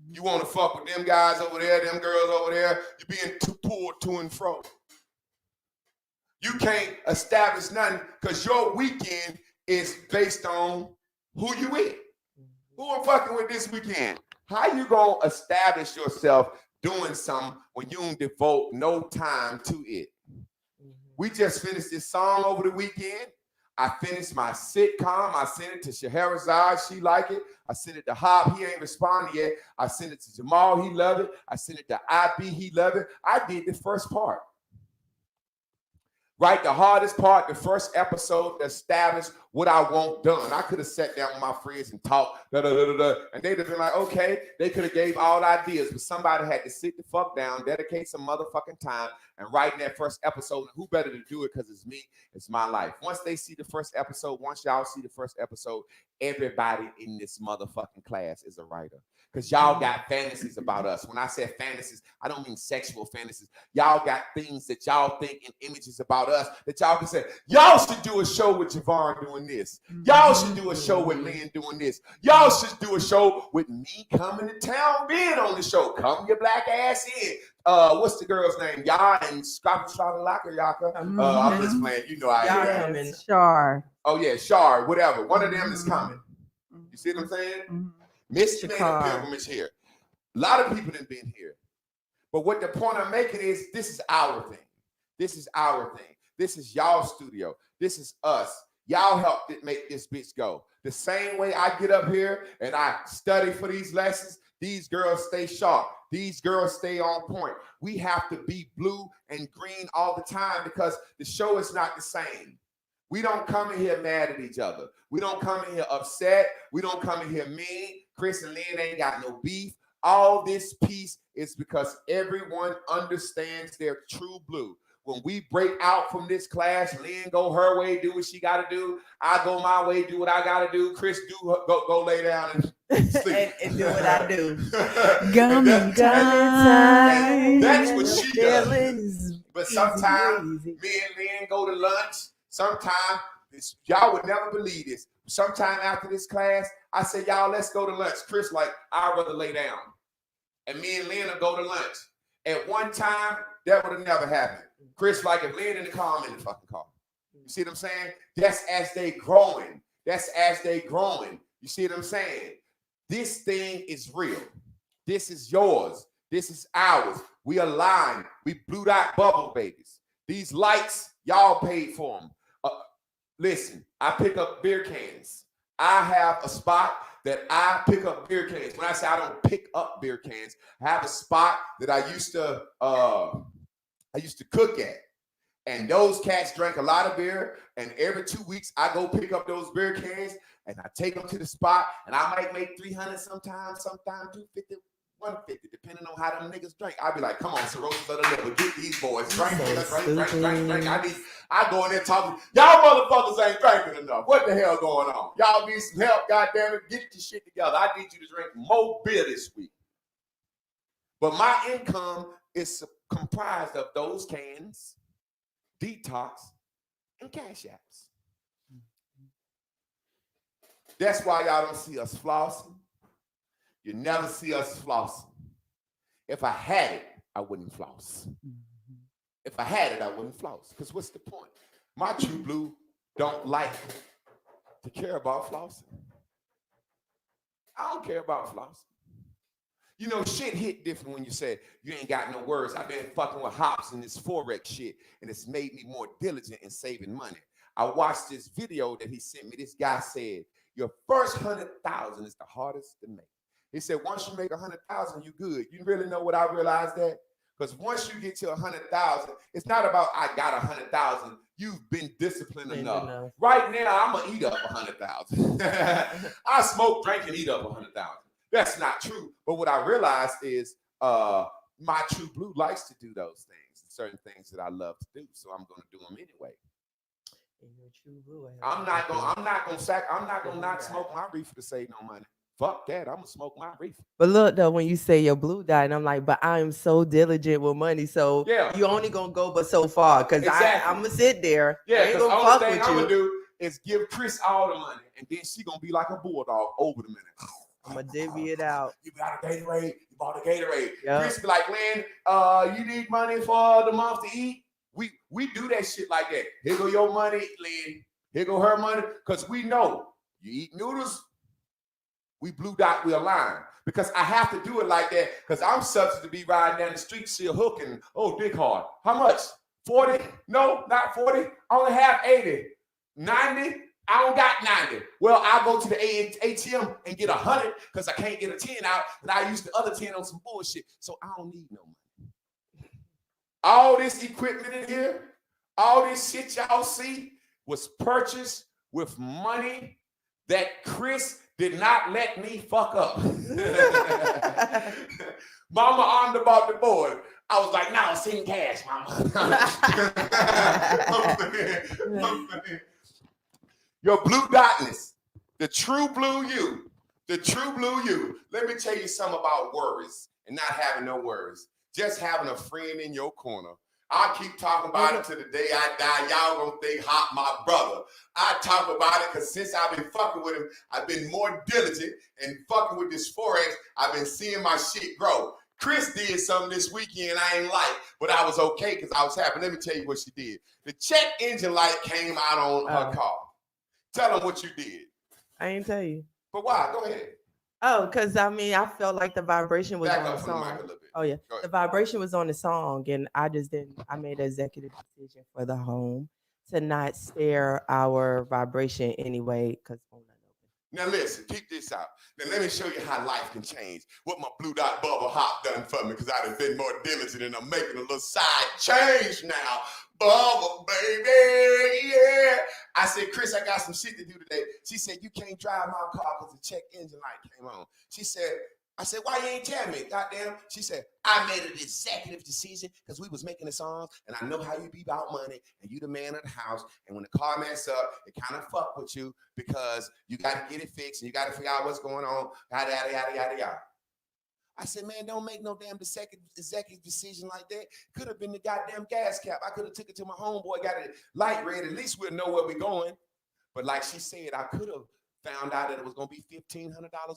You want to fuck with them guys over there, them girls over there, you're being too pulled to and fro. You can't establish nothing because your weekend is based on who you with. Who are fucking with this weekend? How you gonna establish yourself doing something when you don't devote no time to it? We just finished this song over the weekend. I finished my sitcom. I sent it to Scheherazade. She liked it. I sent it to Hob. He ain't responded yet. I sent it to Jamal. He loved it. I sent it to IB. He loved it. I did the first part. Right, the hardest part, the first episode, established what I want done. I could have sat down with my friends and talked, and they'd have been like, okay, they could have gave all ideas, but somebody had to sit the fuck down, dedicate some motherfucking time, and write in that first episode. And who better to do it because it's me, it's my life. Once they see the first episode, once y'all see the first episode, everybody in this motherfucking class is a writer. Because y'all got fantasies about us. When I say fantasies, I don't mean sexual fantasies. Y'all got things that y'all think and images about us that y'all can say, y'all should do a show with Javon doing this. Y'all should do a show with Lynn doing this. Y'all should do a show with me coming to town being on the show. Come your black ass in. What's the girl's name? Y'all and Yaka. I'm just playing. You know I am. Shar. Oh yeah, Shar, whatever. One of them is coming. You see what I'm saying? Mm-hmm. Miss made a pilgrimage here. A lot of people have been here. But what the point I'm making is this is our thing. This is our thing. This is y'all studio. This is us. Y'all helped it make this bitch go. The same way I get up here and I study for these lessons, these girls stay sharp. These girls stay on point. We have to be blue and green all the time because the show is not the same. We don't come in here mad at each other. We don't come in here upset. We don't come in here mean. Chris and Lynn ain't got no beef. All this peace is because everyone understands their true blue. When we break out from this class, Lynn go her way, do what she got to do. I go my way, do what I got to do. Chris go lay down and sleep. and do what I do. Gummy time. That's what she does. But sometimes me and Lynn go to lunch. Sometimes, y'all would never believe this. Sometime after this class, I say, y'all, let's go to lunch. Chris like, I'd rather lay down. And me and Lynn will go to lunch. At one time, that would have never happened. Chris, like if Lynn in the car, I'm in the fucking car. You see what I'm saying? That's as they growing. That's as they growing. You see what I'm saying? This thing is real. This is yours. This is ours. We aligned. We blue dot bubble babies. These lights, y'all paid for them. Listen, I pick up beer cans. I have a spot that I pick up beer cans. When I say I don't pick up beer cans, I have a spot that I used to cook at. And those cats drank a lot of beer. And every 2 weeks, I go pick up those beer cans and I take them to the spot. And I might make 300 sometimes 250, 150, depending on how them niggas drink. I'd be like, come on, cirrhosis of the liver, get these boys. Drink. I go in there talking, y'all motherfuckers ain't drinking enough. What the hell going on? Y'all need some help, goddamn it. Get your shit together. I need you to drink more beer this week. But my income is comprised of those cans, detox, and cash apps. That's why y'all don't see us flossing. You never see us flossing. If I had it, I wouldn't floss. If I had it, I wouldn't floss. Because what's the point? My true blue don't like to care about flossing. I don't care about flossing. You know, shit hit different when you say you ain't got no words. I've been fucking with hops and this Forex shit, and it's made me more diligent in saving money. I watched this video that he sent me. This guy said, your first 100,000 is the hardest to make. He said, once you make 100,000, you good. You really know what I realized that? Because once you get to 100,000, it's not about I got 100,000. You've been disciplined enough. Right now, I'm gonna eat up 100,000. I smoke, drink, and eat up 100,000. That's not true. But what I realized is my true blue likes to do those things, certain things that I love to do. So I'm gonna do them anyway. I'm not gonna not smoke my reefer to save no money. Fuck that. I'm gonna smoke my reefer. But look though, when you say your blue dot, and I'm like, but I am so diligent with money, so you only gonna go but so far, because I'm gonna sit there. Yeah, because the only thing I'm gonna do is give Chris all the money, and then she gonna be like a bulldog over the minute. I'm gonna divvy it out. You got a Gatorade. You bought a Gatorade. Yep. Chris be like, Lynn, you need money for the month to eat. We do that shit like that. Here go your money, Lynn. Here go her money, because we know you eat noodles. We blue dot, we align. Because I have to do it like that, because I'm subject to be riding down the street, see a hook, and dick hard. How much? 40? No, not 40. I only have 80. 90? I don't got 90. Well, I'll go to the ATM and get 100 because I can't get a 10 out, and I use the other 10 on some bullshit. So I don't need no money. All this equipment in here, all this shit y'all see was purchased with money that Chris did not let me fuck up. Mama armed about the board. I was like, no, send cash, mama. Your blue dotness, the true blue you, the true blue you. Let me tell you something about worries and not having no worries. Just having a friend in your corner. I'll keep talking about it to the day I die. Y'all gonna think Hop my brother. I talk about it because since I've been fucking with him, I've been more diligent and fucking with this Forex. I've been seeing my shit grow. Chris did something this weekend I ain't like, but I was okay because I was happy. Let me tell you what she did. The check engine light came out on her car. Tell them what you did. I ain't tell you. But why? Go ahead. Oh, because I mean, I felt like the vibration was Back on up the from the song. mic a little bit. Oh yeah, the vibration was on the song, and I just didn't. I made an executive decision for the home to not stare our vibration anyway, because now listen, keep this out. Now let me show you how life can change. What my blue dot bubble hop done for me, because I've been more diligent and I'm making a little side change now. Bubble, baby, yeah. I said, Chris, I got some shit to do today. She said, you can't drive my car because the check engine light came on. She said, I said, why you ain't tell me? Goddamn. She said, I made an executive decision because we was making the songs, and I know how you be about money, and you the man of the house. And when the car mess up, it kind of fuck with you because you got to get it fixed, and you got to figure out what's going on, yada, yada, yada, yada, yada. I said, man, don't make no damn executive decision like that. Could have been the goddamn gas cap. I could have took it to my homeboy, got it light red. At least we'll know where we're going. But like she said, I could have found out that it was going to be $1,500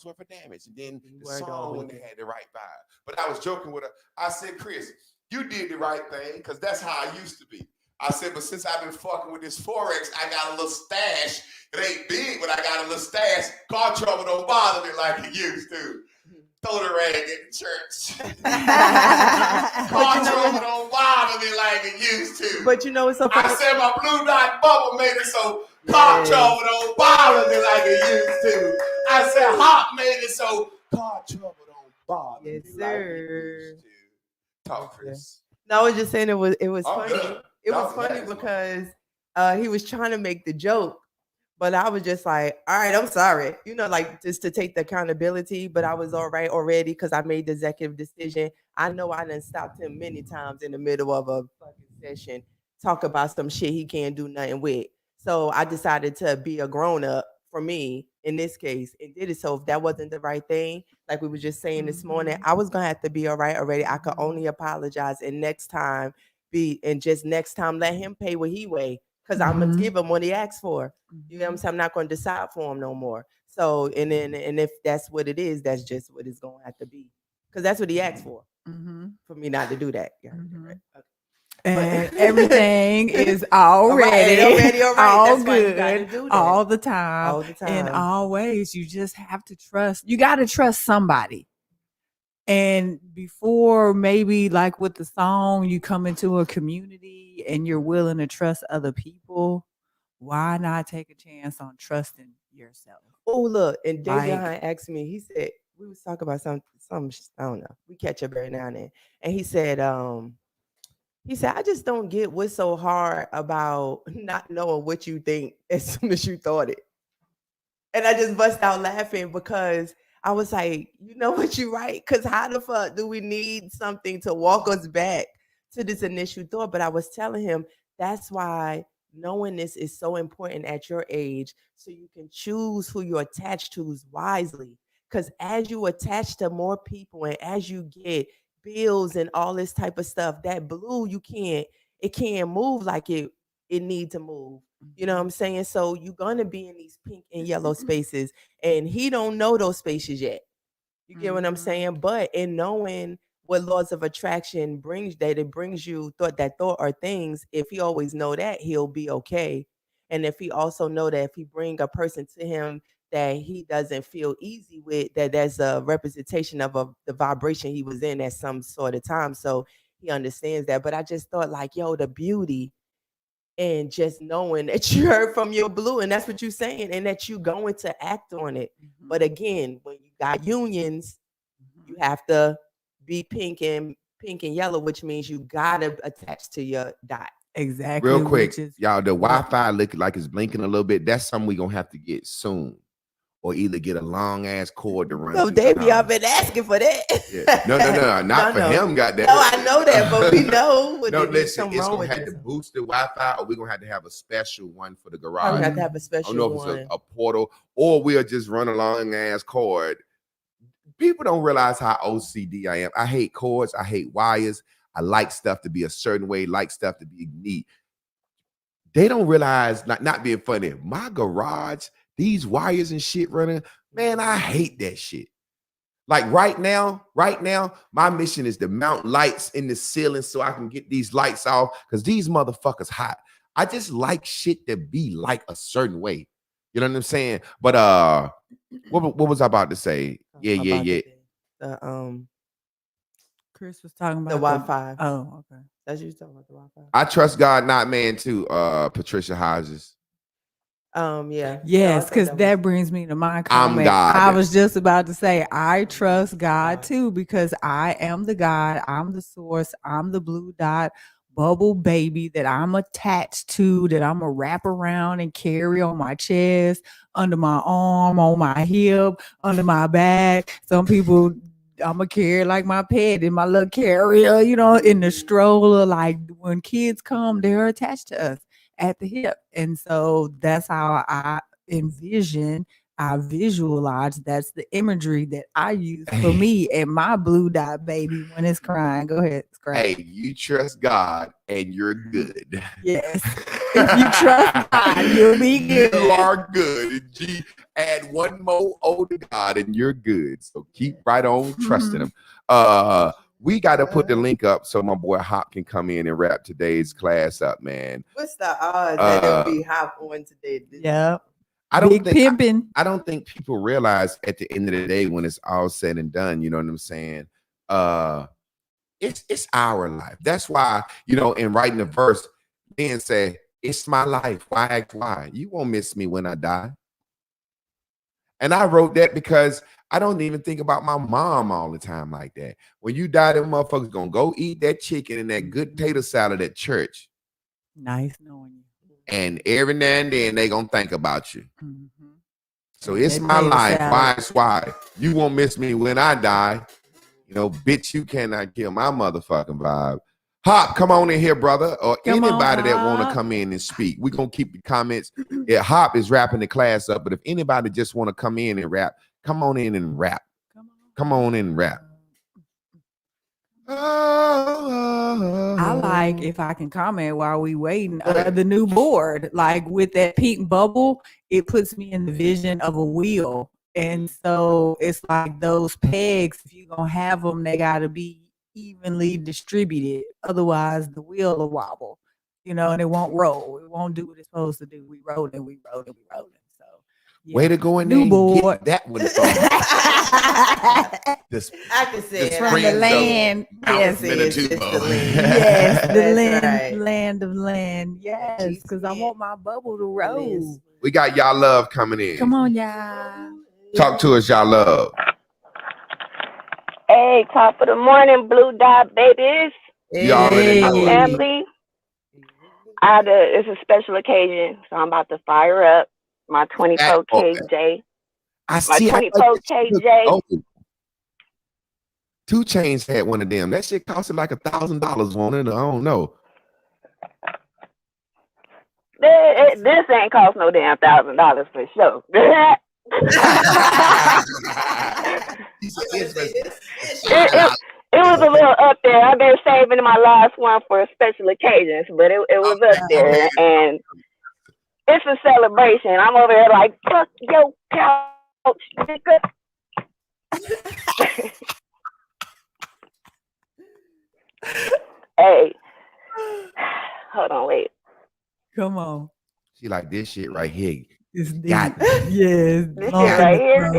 worth of damage. And then the song wouldn't have had the right vibe. But I was joking with her. I said, Chris, you did the right thing because that's how I used to be. I said, but since I've been fucking with this Forex, I got a little stash. It ain't big, but I got a little stash. Car trouble don't bother me like it used to. Throw the rag in the church. Car trouble don't bother me like it used to. But you know it's so funny. I said my blue dot bubble made it so car trouble don't bother me like it used to. I said hop made it so car trouble don't bother me like it used to. Talk, Chris. No, I was just saying it was I'm funny. done. It That was was funny nice. because he was trying to make the joke, but I was just like, all right, I'm sorry. You know, like just to take the accountability, but I was all right already because I made the executive decision. I know I done stopped him many times in the middle of a fucking session, talk about some shit he can't do nothing with. So I decided to be a grown up for me in this case and did it. So if that wasn't the right thing, like we were just saying this morning, I was gonna have to be all right already. I could only apologize and next time next time let him pay what he weigh because I'm gonna give him what he asked for. You know what I'm saying? I'm not gonna decide for him no more. So and if that's what it is, that's just what it's gonna have to be because that's what he asked for me not to do that. Yeah, right. Okay. And everything is already all right. all That's why you gotta good do that. all the time. All the time. And always, you just have to trust. You got to trust somebody. And before maybe like with the song, you come into a community and you're willing to trust other people. Why not take a chance on trusting yourself? Oh, look, and David Like- asked me, he said, we was talking about some, I don't know. We catch up every now and then. And he said, I just don't get what's so hard about not knowing what you think as soon as you thought it. And I just bust out laughing because I was like, you know what, you're right. Because how the fuck do we need something to walk us back to this initial thought? But I was telling him that's why knowing this is so important at your age so you can choose who you're attached to wisely. Because as you attach to more people and as you get bills and all this type of stuff, that blue, it can't move like it need to move. You know what I'm saying? So you're gonna be in these pink and yellow spaces, and he don't know those spaces yet. You get what I'm saying? But in knowing what laws of attraction brings, that it brings you thought or things, if he always know that, he'll be okay. And if he also know that if he bring a person to him that he doesn't feel easy with, that that's a representation of the vibration he was in at some sort of time. So he understands that. But I just thought like, yo, the beauty and just knowing that you heard from your blue and that's what you're saying and that you're going to act on it. But again, when you got unions, you have to be pink and yellow, which means you gotta attach to your dot. Exactly. Real quick, which is- y'all, the Wi-Fi look like it's blinking a little bit. That's something we're gonna have to get soon. Or either get a long ass cord to run. So through Davey, the I've been asking for that. Yeah. No, not for him. Got that. No, I know that, but we know. No, listen, it's gonna have to boost the Wi-Fi, or we're gonna have to have a special one for the garage. We have to have a special I don't know one. if it's a portal, or we'll just run a long ass cord. People don't realize how OCD I am. I hate cords. I hate wires. I like stuff to be a certain way. Like stuff to be neat. They don't realize, not being funny. My garage, these wires and shit running, man, I hate that shit. Like right now, my mission is to mount lights in the ceiling so I can get these lights off because these motherfuckers hot. I just like shit to be like a certain way. You know what I'm saying? But what was I about to say? Yeah. Chris was talking about the Wi-Fi. Oh, okay. That's you talking about the Wi-Fi. I trust God, not man, too. Patricia Hodges. Yeah. Yes, because that brings me to my comment. God. I was just about to say, I trust God too, because I am the God, I'm the source, I'm the blue dot bubble baby that I'm attached to, that I'm a wrap around and carry on my chest, under my arm, on my hip, under my back. Some people I'm gonna carry like my pet in my little carrier, you know, in the stroller. Like when kids come, they're attached to us at the hip. And so that's how I visualize. That's the imagery that I use for me and my blue dot baby when it's crying. Go ahead, Scratch. Hey, you trust God and you're good. Yes. If you trust God, you'll be good. You are good. Add one more O to God and you're good. So keep right on trusting him. We got to put the link up so my boy Hop can come in and wrap today's class up, man. What's the odds that it'll be Hop on today? Yeah. I don't Big pimping. I don't think people realize at the end of the day when it's all said and done, you know what I'm saying? It's our life. That's why, you know, in writing the verse, then say, it's my life. Why act why? You won't miss me when I die. And I wrote that because I don't even think about my mom all the time like that. When you die, them motherfuckers gonna go eat that chicken and that good tater salad at church. Nice knowing you. And every now and then they gonna think about you. Mm-hmm. So it's my life. Why is why? You won't miss me when I die. You know, bitch, you cannot kill my motherfucking vibe. Hop, come on in here, brother. Or anybody that want to come in and speak. We're going to keep the comments. Yeah, Hop is wrapping the class up. But if anybody just want to come in and rap, come on in and rap. Come on in and rap. I like, if I can comment while we waiting, the new board. Like with that pink bubble, it puts me in the vision of a wheel. And so it's like those pegs, if you're going to have them, they got to be evenly distributed. Otherwise, the wheel will wobble, you know, and it won't roll. It won't do what it's supposed to do. We roll and we roll and we roll. So, yeah. Way to go in new there board. Get that one. I can say it. From the land. Yes, it's the land. Yes, the land, right. Land of land. Yes, because I want my bubble to roll. We got y'all love coming in. Come on, y'all. Talk to us, y'all love. Hey, top of the morning, Blue Dot babies. You already know. Family. It's a special occasion, so I'm about to fire up my 24 KJ. I see. My 24 KJ. Oh. 2 Chainz had one of them. That shit costed like $1,000 on it. I don't know. This ain't cost no damn $1,000 for sure. It was a little up there. I've been saving my last one for special occasions, but it was up there, and it's a celebration. I'm over here like, fuck your couch, nigga. Hey, hold on, wait. Come on. She like this shit right here. It's deep. Got yes. This shit right here,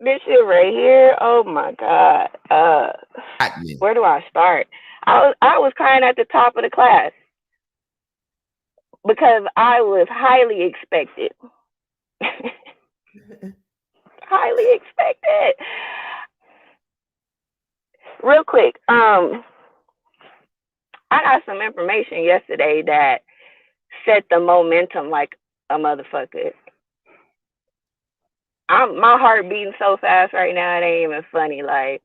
this shit right here. Oh my God. Where do I start? I was crying at the top of the class because I was highly expected. Highly expected. Real quick, I got some information yesterday that set the momentum like a motherfucker. My heart beating so fast right now, it ain't even funny. Like,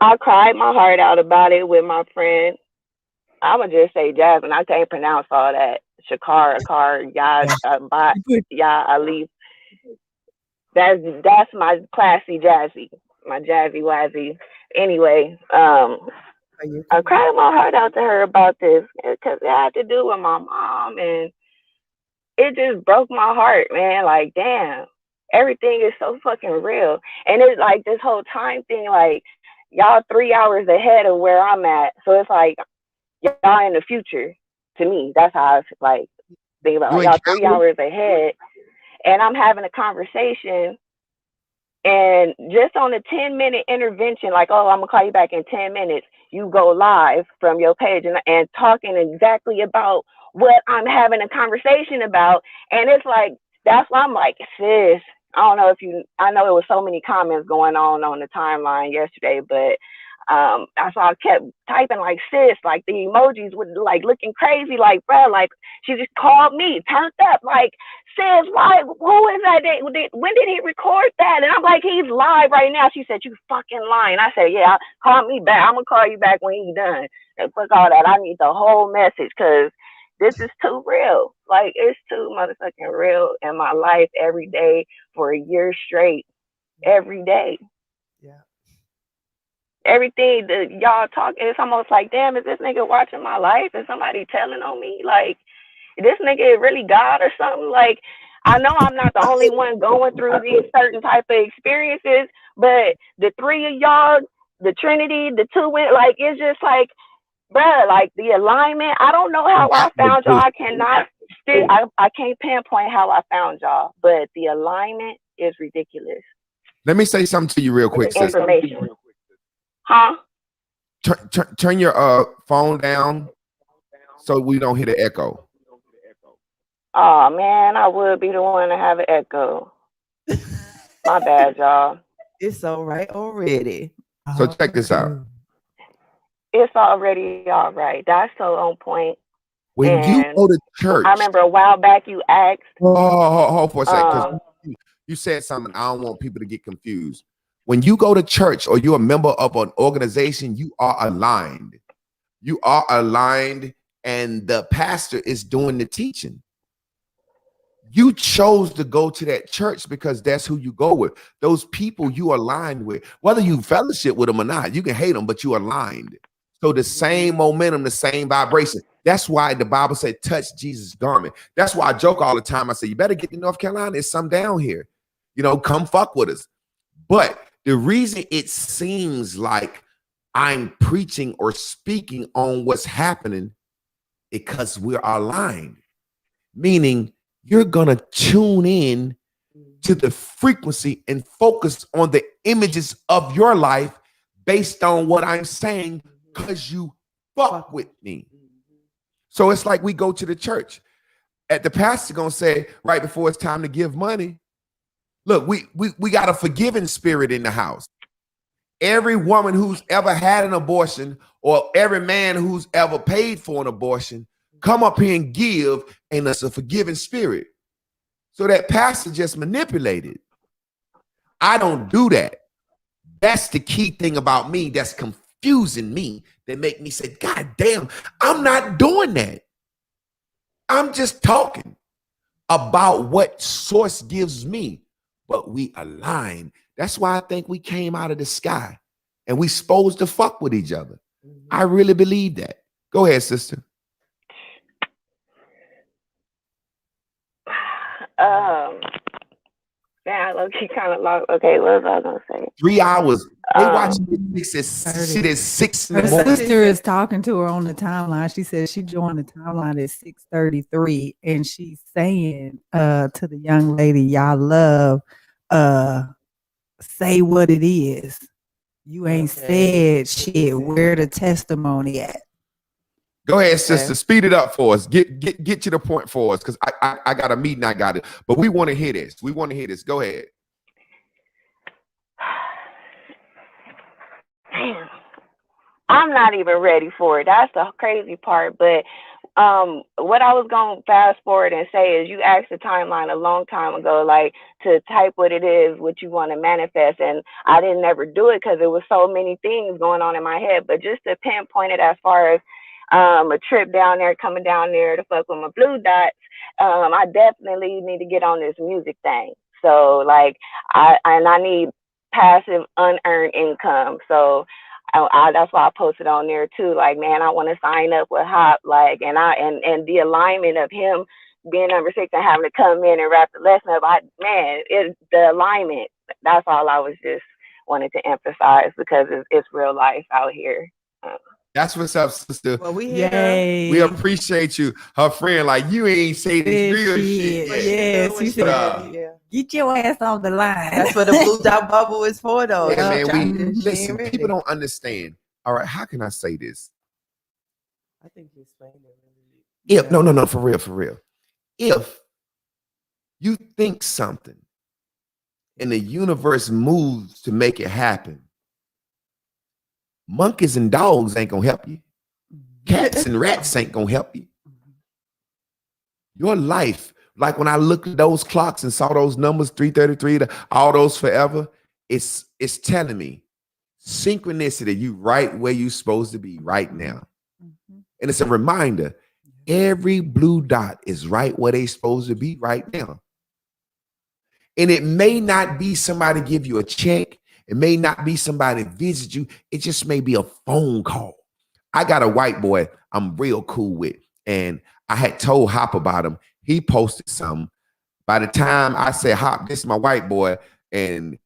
I cried my heart out about it with my friend. I'ma just say Jasmine. I can't pronounce all that. Shakar, Ali. That's my classy jazzy, my jazzy wazzy. Anyway, I cried my heart out to her about this because it had to do with my mom, and it just broke my heart, man. Like, damn, everything is so fucking real. And it's like this whole time thing, like, y'all 3 hours ahead of where I'm at. So it's like, y'all in the future to me. That's how I like think about it. Like, y'all 3 hours ahead. And I'm having a conversation. And just on a 10-minute intervention, like, oh, I'm going to call you back in 10 minutes. You go live from your page and talking exactly about what I'm having a conversation about. And it's like, that's why I'm like, sis, I don't know if I know there was so many comments going on the timeline yesterday, but that's why I kept typing like, sis, like the emojis were like looking crazy, like, bro, like she just called me, turned up, like, sis, why, who is that? When did he record that? And I'm like, he's live right now. She said, you fucking lying. I said, yeah, call me back. I'm gonna call you back when he's done. And fuck all that. I need the whole message because this is too real. Like, it's too motherfucking real in my life every day for a year straight. Every day. Yeah. Everything that y'all talking, it's almost like, damn, is this nigga watching my life? Is somebody telling on me? Like, this nigga is really God or something? Like, I know I'm not the only one going through these certain type of experiences, But the three of y'all, the Trinity, the two women, like it's just like, bruh, like the alignment. I don't know how I found y'all. I cannot still. I can't pinpoint how I found y'all, but the alignment is ridiculous. Let me say something to you real quick, sis. Information. Huh? Turn your phone down so we don't hear the echo. Oh man, I would be the one to have an echo. My bad, y'all. It's all right already. So check this out. It's already all right. That's so on point. When you go to church, I remember a while back you asked. Hold for a second, because you said something. I don't want people to get confused. When you go to church or you're a member of an organization, you are aligned. You are aligned, and the pastor is doing the teaching. You chose to go to that church because that's who you go with. Those people you aligned with, whether you fellowship with them or not, you can hate them, but you aligned. So the same momentum, the same vibration. That's why the Bible said, touch Jesus' garment. That's why I joke all the time. I say, you better get to North Carolina. There's some down here. You know, come fuck with us. But the reason it seems like I'm preaching or speaking on what's happening because we're aligned, meaning you're going to tune in to the frequency and focus on the images of your life based on what I'm saying because you fuck with me. So it's like we go to the church. At the pastor going to say right before it's time to give money, look, we got a forgiving spirit in the house. Every woman who's ever had an abortion or every man who's ever paid for an abortion, come up here and give, and it's a forgiving spirit. So that pastor just manipulated. I don't do that. That's the key thing about me that's confusing me, that make me say, God damn, I'm not doing that. I'm just talking about what source gives me, but we align. That's why I think we came out of the sky and we supposed to fuck with each other. I really believe that. Go ahead, sister. Yeah, low-key kind of lost. Okay, what was I gonna say? 3 hours. They watching this shit at 6 in the Her morning. sister is talking to her on the timeline. She said she joined the timeline at 6:33, and she's saying to the young lady, y'all love say what it is. You ain't said shit. Where the testimony at? Go ahead, sister. Speed it up for us. Get to the point for us, because I got a meeting. I got it, but we want to hear this. We want to hear this. Go ahead. Damn. I'm not even ready for it. That's the crazy part. But what I was going to fast forward and say is you asked the timeline a long time ago, like to type what it is, what you want to manifest. And I didn't ever do it because there was so many things going on in my head. But just to pinpoint it as far as a trip down there, coming down there to fuck with my blue dots, I definitely need to get on this music thing. So like I need passive unearned income. So that's why I posted on there too. Like, man, I want to sign up with Hop. Like, and the alignment of him being number 6 and having to come in and wrap the lesson up. It's the alignment. That's all I was just wanted to emphasize, because it's real life out here. That's what's up, sister. Well, we appreciate you. Her friend, like, you ain't say this real shit. Yes, she said, get your ass on the line. That's what the blue dot bubble is for, though. Yeah, man, listen, people don't understand. All right, how can I say this? I think you explained it really. No, for real. If you think something and the universe moves to make it happen, monkeys and dogs ain't gonna help you. Cats and rats ain't gonna help you. Your life, like when I looked at those clocks and saw those numbers, 333, all those forever, it's telling me synchronicity, you right where you supposed to be right now. And it's a reminder, every blue dot is right where they supposed to be right now. And it may not be somebody give you a check. It may not be somebody visit you. It just may be a phone call. I got a white boy I'm real cool with, and I had told Hop about him. He posted something. By the time I said, Hop, this is my white boy, and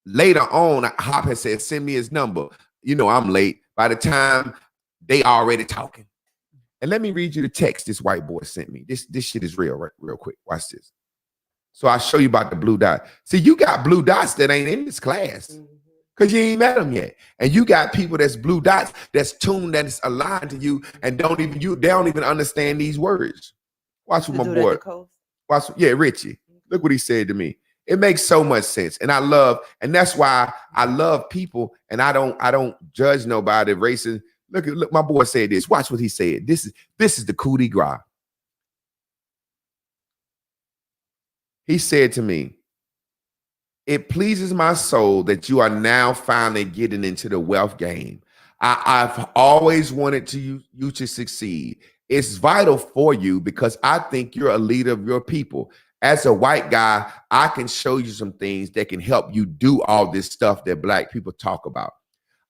later on, Hop had said, send me his number. You know, I'm late. By the time they already talking. And let me read you the text this white boy sent me. This shit is real, right? Real quick. Watch this. So I'll show you about the blue dot. See, you got blue dots that ain't in this class because you ain't met them yet. And you got people that's blue dots that's tuned, that's aligned to you and they don't even understand these words. Watch what my boy. Watch, Richie. Look what he said to me. It makes so much sense. And and that's why I love people and I don't judge nobody racing. Look, my boy said this. Watch what he said. This is the coup de grace. He said to me, it pleases my soul that you are now finally getting into the wealth game. I've always wanted you to succeed. It's vital for you because I think you're a leader of your people. As a white guy, I can show you some things that can help you do all this stuff that black people talk about.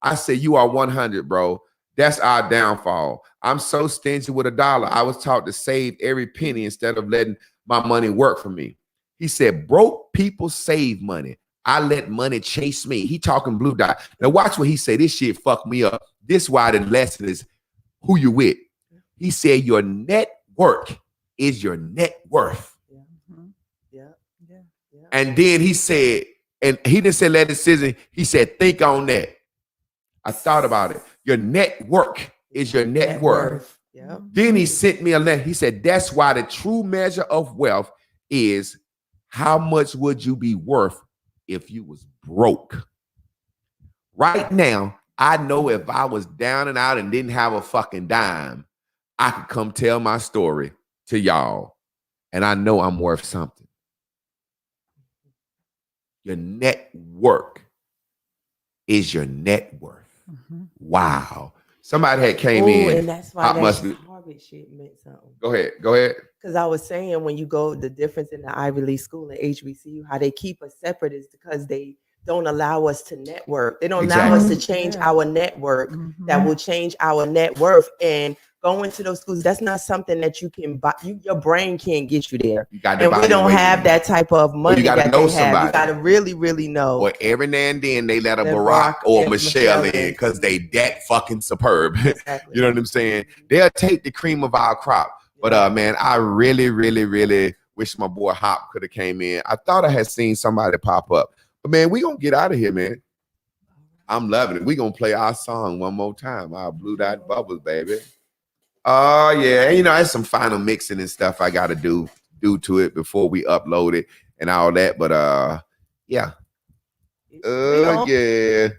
I said, you are 100, bro. That's our downfall. I'm so stingy with $1. I was taught to save every penny instead of letting my money work for me. He said, broke people save money. I let money chase me. He talking blue dot. Now watch what he said. This shit fucked me up. This why the lesson is who you with. He said, your network is your net worth. Yeah. And then he said, and he didn't say let it sizzle. He said, think on that. I thought about it. Your network is your net worth. Yeah. Then he sent me a letter. He said, that's why the true measure of wealth is how much would you be worth if you was broke? Right now, I know if I was down and out and didn't have a fucking dime, I could come tell my story to y'all. And I know I'm worth something. Your network is your net worth. Wow. Somebody had came in. And that's why that Harvard shit meant something. Go ahead. Because I was saying when you go, the difference in the Ivy League school and HBCU, how they keep us separate is because they don't allow us to network. They don't allow us to change our network that will change our net worth. And going to those schools, that's not something that you can buy. Your brain can't get you there. And we don't have that type of money that they have. You got to really, really know. Or every now and then they let a Barack or Michelle in because they that fucking superb. Exactly. You know what I'm saying? They'll take the cream of our crop. But man, I really, really, really wish my boy Hop could have came in. I thought I had seen somebody pop up. But man, we gonna get out of here, man. I'm loving it. We gonna play our song one more time. Our Blue Dot Bubbles, baby. Oh yeah, and there's some final mixing and stuff I gotta do to it before we upload it and all that. But yeah. Yeah.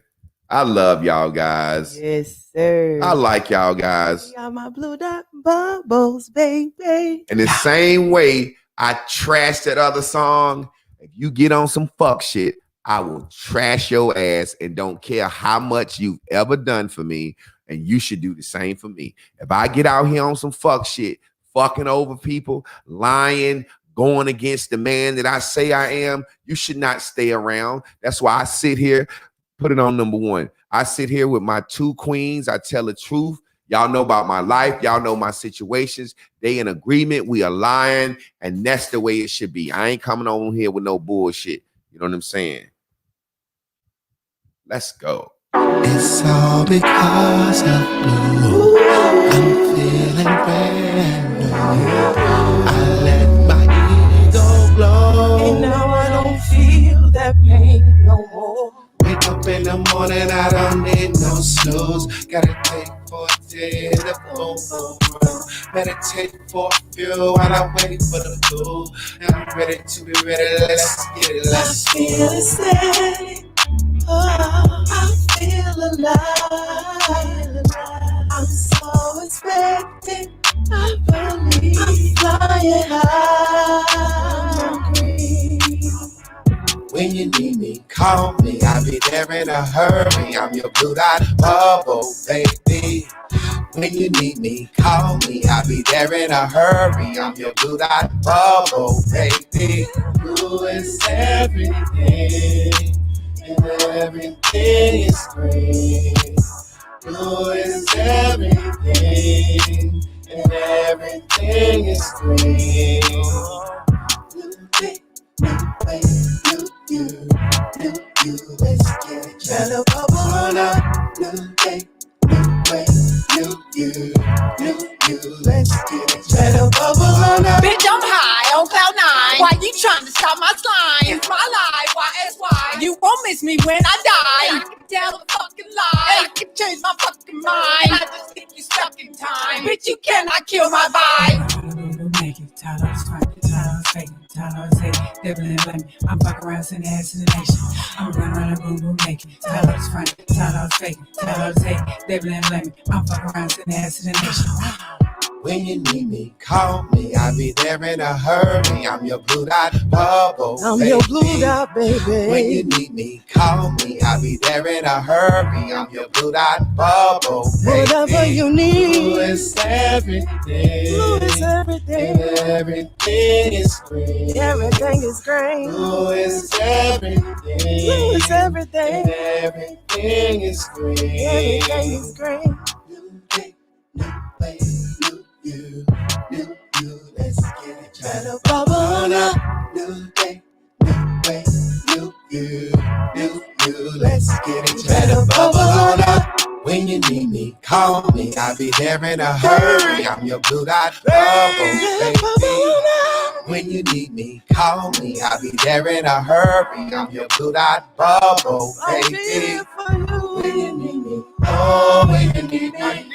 I love y'all guys. Yes, sir. I like y'all guys. You got my Blue Dot Bubbles, baby. And the same way I trashed that other song, if you get on some fuck shit, I will trash your ass and don't care how much you've ever done for me. And you should do the same for me. If I get out here on some fuck shit, fucking over people, lying, going against the man that I say I am, you should not stay around. That's why I sit here, put it on number one. I sit here with my two queens. I tell the truth. Y'all know about my life. Y'all know my situations. They in agreement. We are lying. And that's the way it should be. I ain't coming on here with no bullshit. You know what I'm saying? Let's go. It's all because of blue. I'm feeling brand new. I let my ego blow. And now I don't feel that pain no more. Wake up in the morning, I don't need no snooze. Gotta take 14 to boom, boom, boom. Meditate for a few while I wait for the blue. I'm ready to be ready, let's get it, let's feel it steady. Oh, I feel alive. I'm so expectant. I believe I'm flying high. I'm green. When you need me, call me. I'll be there in a hurry. I'm your blue dot bubble, baby. When you need me, call me. I'll be there in a hurry. I'm your blue dot bubble, baby. Blue is everything. And everything is green. Blue is everything. And everything is green. You, you, you, you, you, you, let's get it. Better bubble on up. Bitch, I'm high on cloud nine. Why you trying to stop my slime? It's my life, YSY. You won't miss me when I die. I can tell a fucking lie. I can change my fucking mind. I just think you stuck in time. Bitch, you cannot kill my vibe. Make it, tired of this fight, tired of fake, tired of hate, devil and blame. I'm fucking around, sending ass to the nation. I'm running around and boom boom naked. Tired of this fight, tired of fake, tired of hate, devil and blame. I'm fucking around, sending ass to the nation. When you need me, call me. I'll be there in a hurry. I'm your blue dot bubble. I'm baby. Your blue dot baby. When you need me, call me. I'll be there in a hurry. I'm your blue dot bubble. Baby. Whatever you need. Blue is everything. Blue is everything. And everything is green. Everything is green. Blue is everything. Blue is everything. And everything is green. Everything is green. New, let's get it. Better bubble on up. New day, new way, new you, let's get it. Better bubble on up. When you need me, call me. I'll be there in a hurry. I'm your blue dot bubble, baby. When you need me, call me. I'll be there in a hurry. I'm your blue dot bubble, baby. When you need me, oh, when you need me.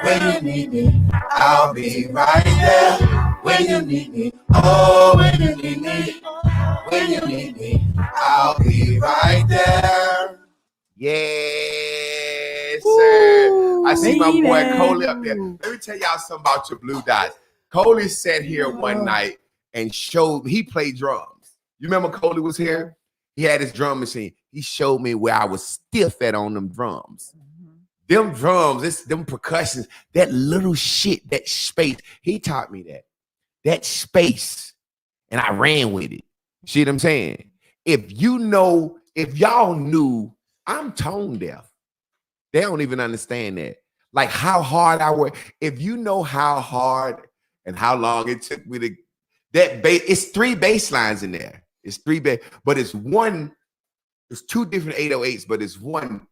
When you need me, I'll be right there. When you need me, oh, when you need me. When you need me, I'll be right there. Yes, sir. I see my boy Coley up there. Let me tell y'all something about your blue dots. Coley sat here one night and he played drums. You remember Coley was here? He had his drum machine. He showed me where I was stiff at on them drums. Them drums, them percussions, that little shit, that space. He taught me that. That space. And I ran with it. See what I'm saying? If y'all knew, I'm tone deaf. They don't even understand that. Like how hard I work. If you know how hard and how long it took me to, it's 3 bass lines in there. It's 3 bass, but it's 2 different 808s, but it's one.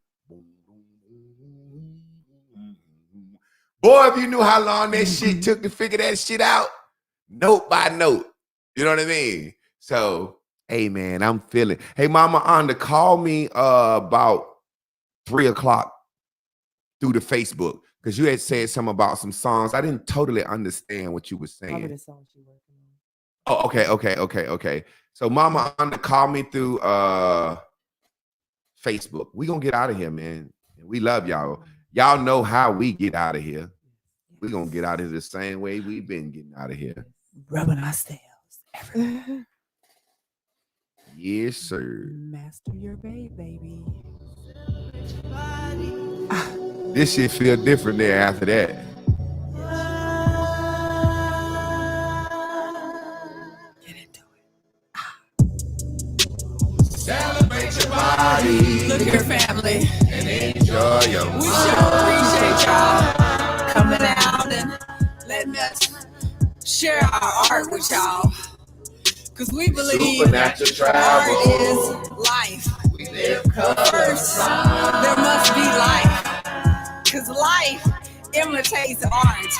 Boy, if you knew how long that shit took to figure that shit out, note by note. You know what I mean? So, hey, man, I'm feeling. Hey, Mama Onda, call me about 3:00 through the Facebook because you had said something about some songs. I didn't totally understand what you were saying. The songs you working on. Oh, okay. So, Mama Onda, call me through Facebook. We gonna get out of here, man. We love y'all. Y'all know how we get out of here. We're going to get out of here the same way we've been getting out of here. Rubbing ourselves everywhere. Yes, sir. Master your baby. This shit feel different there after that. Get into it. Celebrate your body. Look here, family. And enjoy your We sure appreciate y'all coming out and letting us share our art with y'all. Because we believe art is life. We live first, there must be life. Because life imitates art.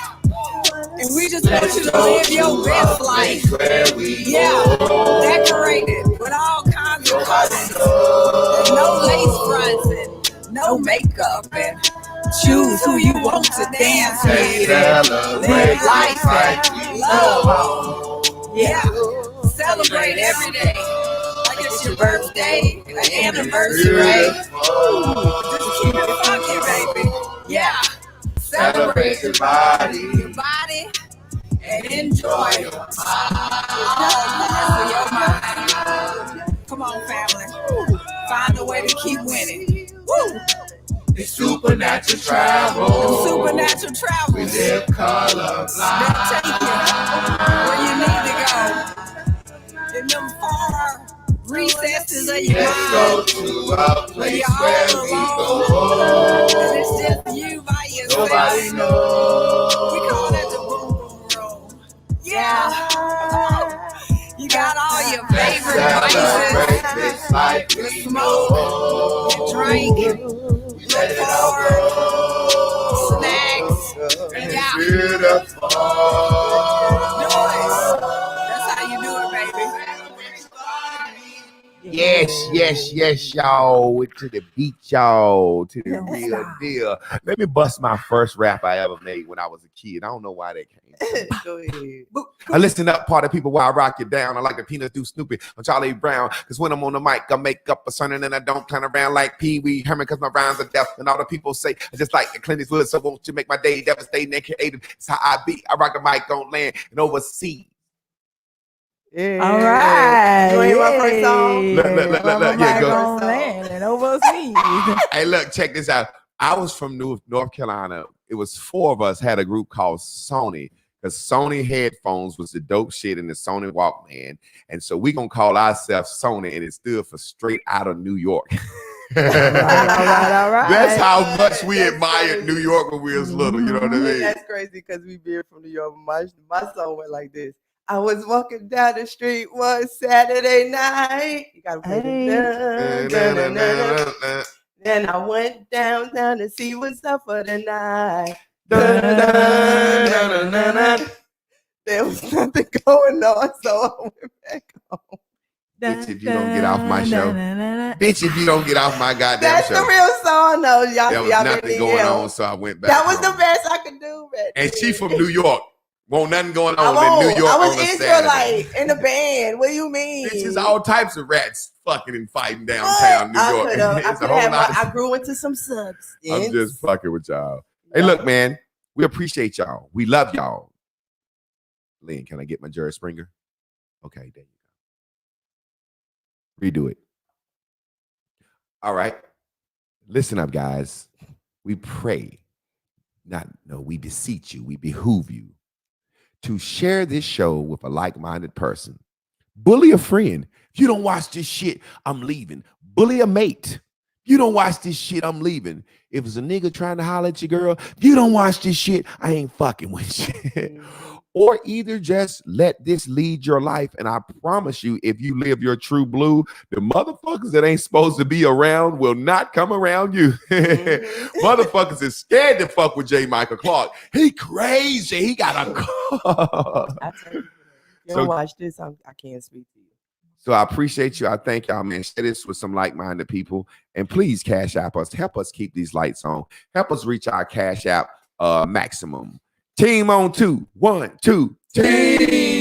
And we just want you to live your best life. Yeah, decorated with all kinds of colors. And no lace fronts and no makeup. And choose who you want to dance with. Live life and love. Yeah, celebrate every day. Like it's your birthday, an anniversary. Just keep it funky, baby. Yeah, celebrate your body, and enjoy your mind. Come on, family. Find a way to keep winning. Woo! It's supernatural travel. Supernatural travel. We live colorblind. They'll take you where you need to go. In them far recesses of your mind. Let's go to a place where we go. And it's just you by yourself. Nobody knows. We call that the boom boom room. Yeah. You got all your favorite vices. You smoke, you drink, you look forward, snacks. You got beautiful. That's how you do it, baby. Yes, y'all. Went to the beach, y'all. To the real deal. Let me bust my first rap I ever made when I was a kid. I don't know why that came. Go ahead. I listen up, part of people while I rock you down. I like the Peanuts do Snoopy on Charlie Brown. Cause when I'm on the mic, I make up a sermon and I don't clown around like Pee Wee Herman cause my rhymes are deaf. And all the people say, I just like the Clint Eastwood, so won't you make my day devastating and creative. It's how I be. I rock the mic on land and overseas. Yeah. All right. You ain't my first song? Look, yeah, go. On land and overseas. Hey, look, check this out. I was from North Carolina. It was 4 of us had a group called Sony. Because Sony headphones was the dope shit in the Sony Walkman. And so we going to call ourselves Sony, and it stood for straight out of New York. All right. That's how much we admired New York when we was little. You know what I mean? That's crazy because we been from New York. My song went like this. I was walking down the street one Saturday night. You gotta play the Then I went down to see what's up for the night. There was nothing going on, so I went back home. Bitch, if you don't get off my show. Bitch, if you don't get off my goddamn That's show. the real song, though. Y'all, there was nothing going on, so I went back That was home. the best I could do, man. And she from New York. Won't nothing going on in New York. I was on a Israelite Saturday. in the band. What do you mean? Bitches, all types of rats fucking and fighting downtown New York. It's a whole lot of- I grew into some substance. I'm just fucking with y'all. Hey, look, man, we appreciate y'all. We love y'all. Lynn, can I get my Jerry Springer? Okay, there you go. Redo it. All right. Listen up, guys. We pray. We beseech you, we behoove you to share this show with a like-minded person. Bully a friend. If you don't watch this shit, I'm leaving. Bully a mate. If you don't watch this shit, I'm leaving. If it's a nigga trying to holler at your girl, if you don't watch this shit, I ain't fucking with you. Or either just let this lead your life. And I promise you, if you live your true blue, the motherfuckers that ain't supposed to be around will not come around you. Motherfuckers is scared to fuck with J. Michael Clark. He crazy. He got a car. I tell you, if you don't watch this, I can't speak to you. So I appreciate you. I thank y'all, man. Share this with some like-minded people. And please cash app us. Help us keep these lights on. Help us reach our cash app maximum. Team on 2. 1, 2, team.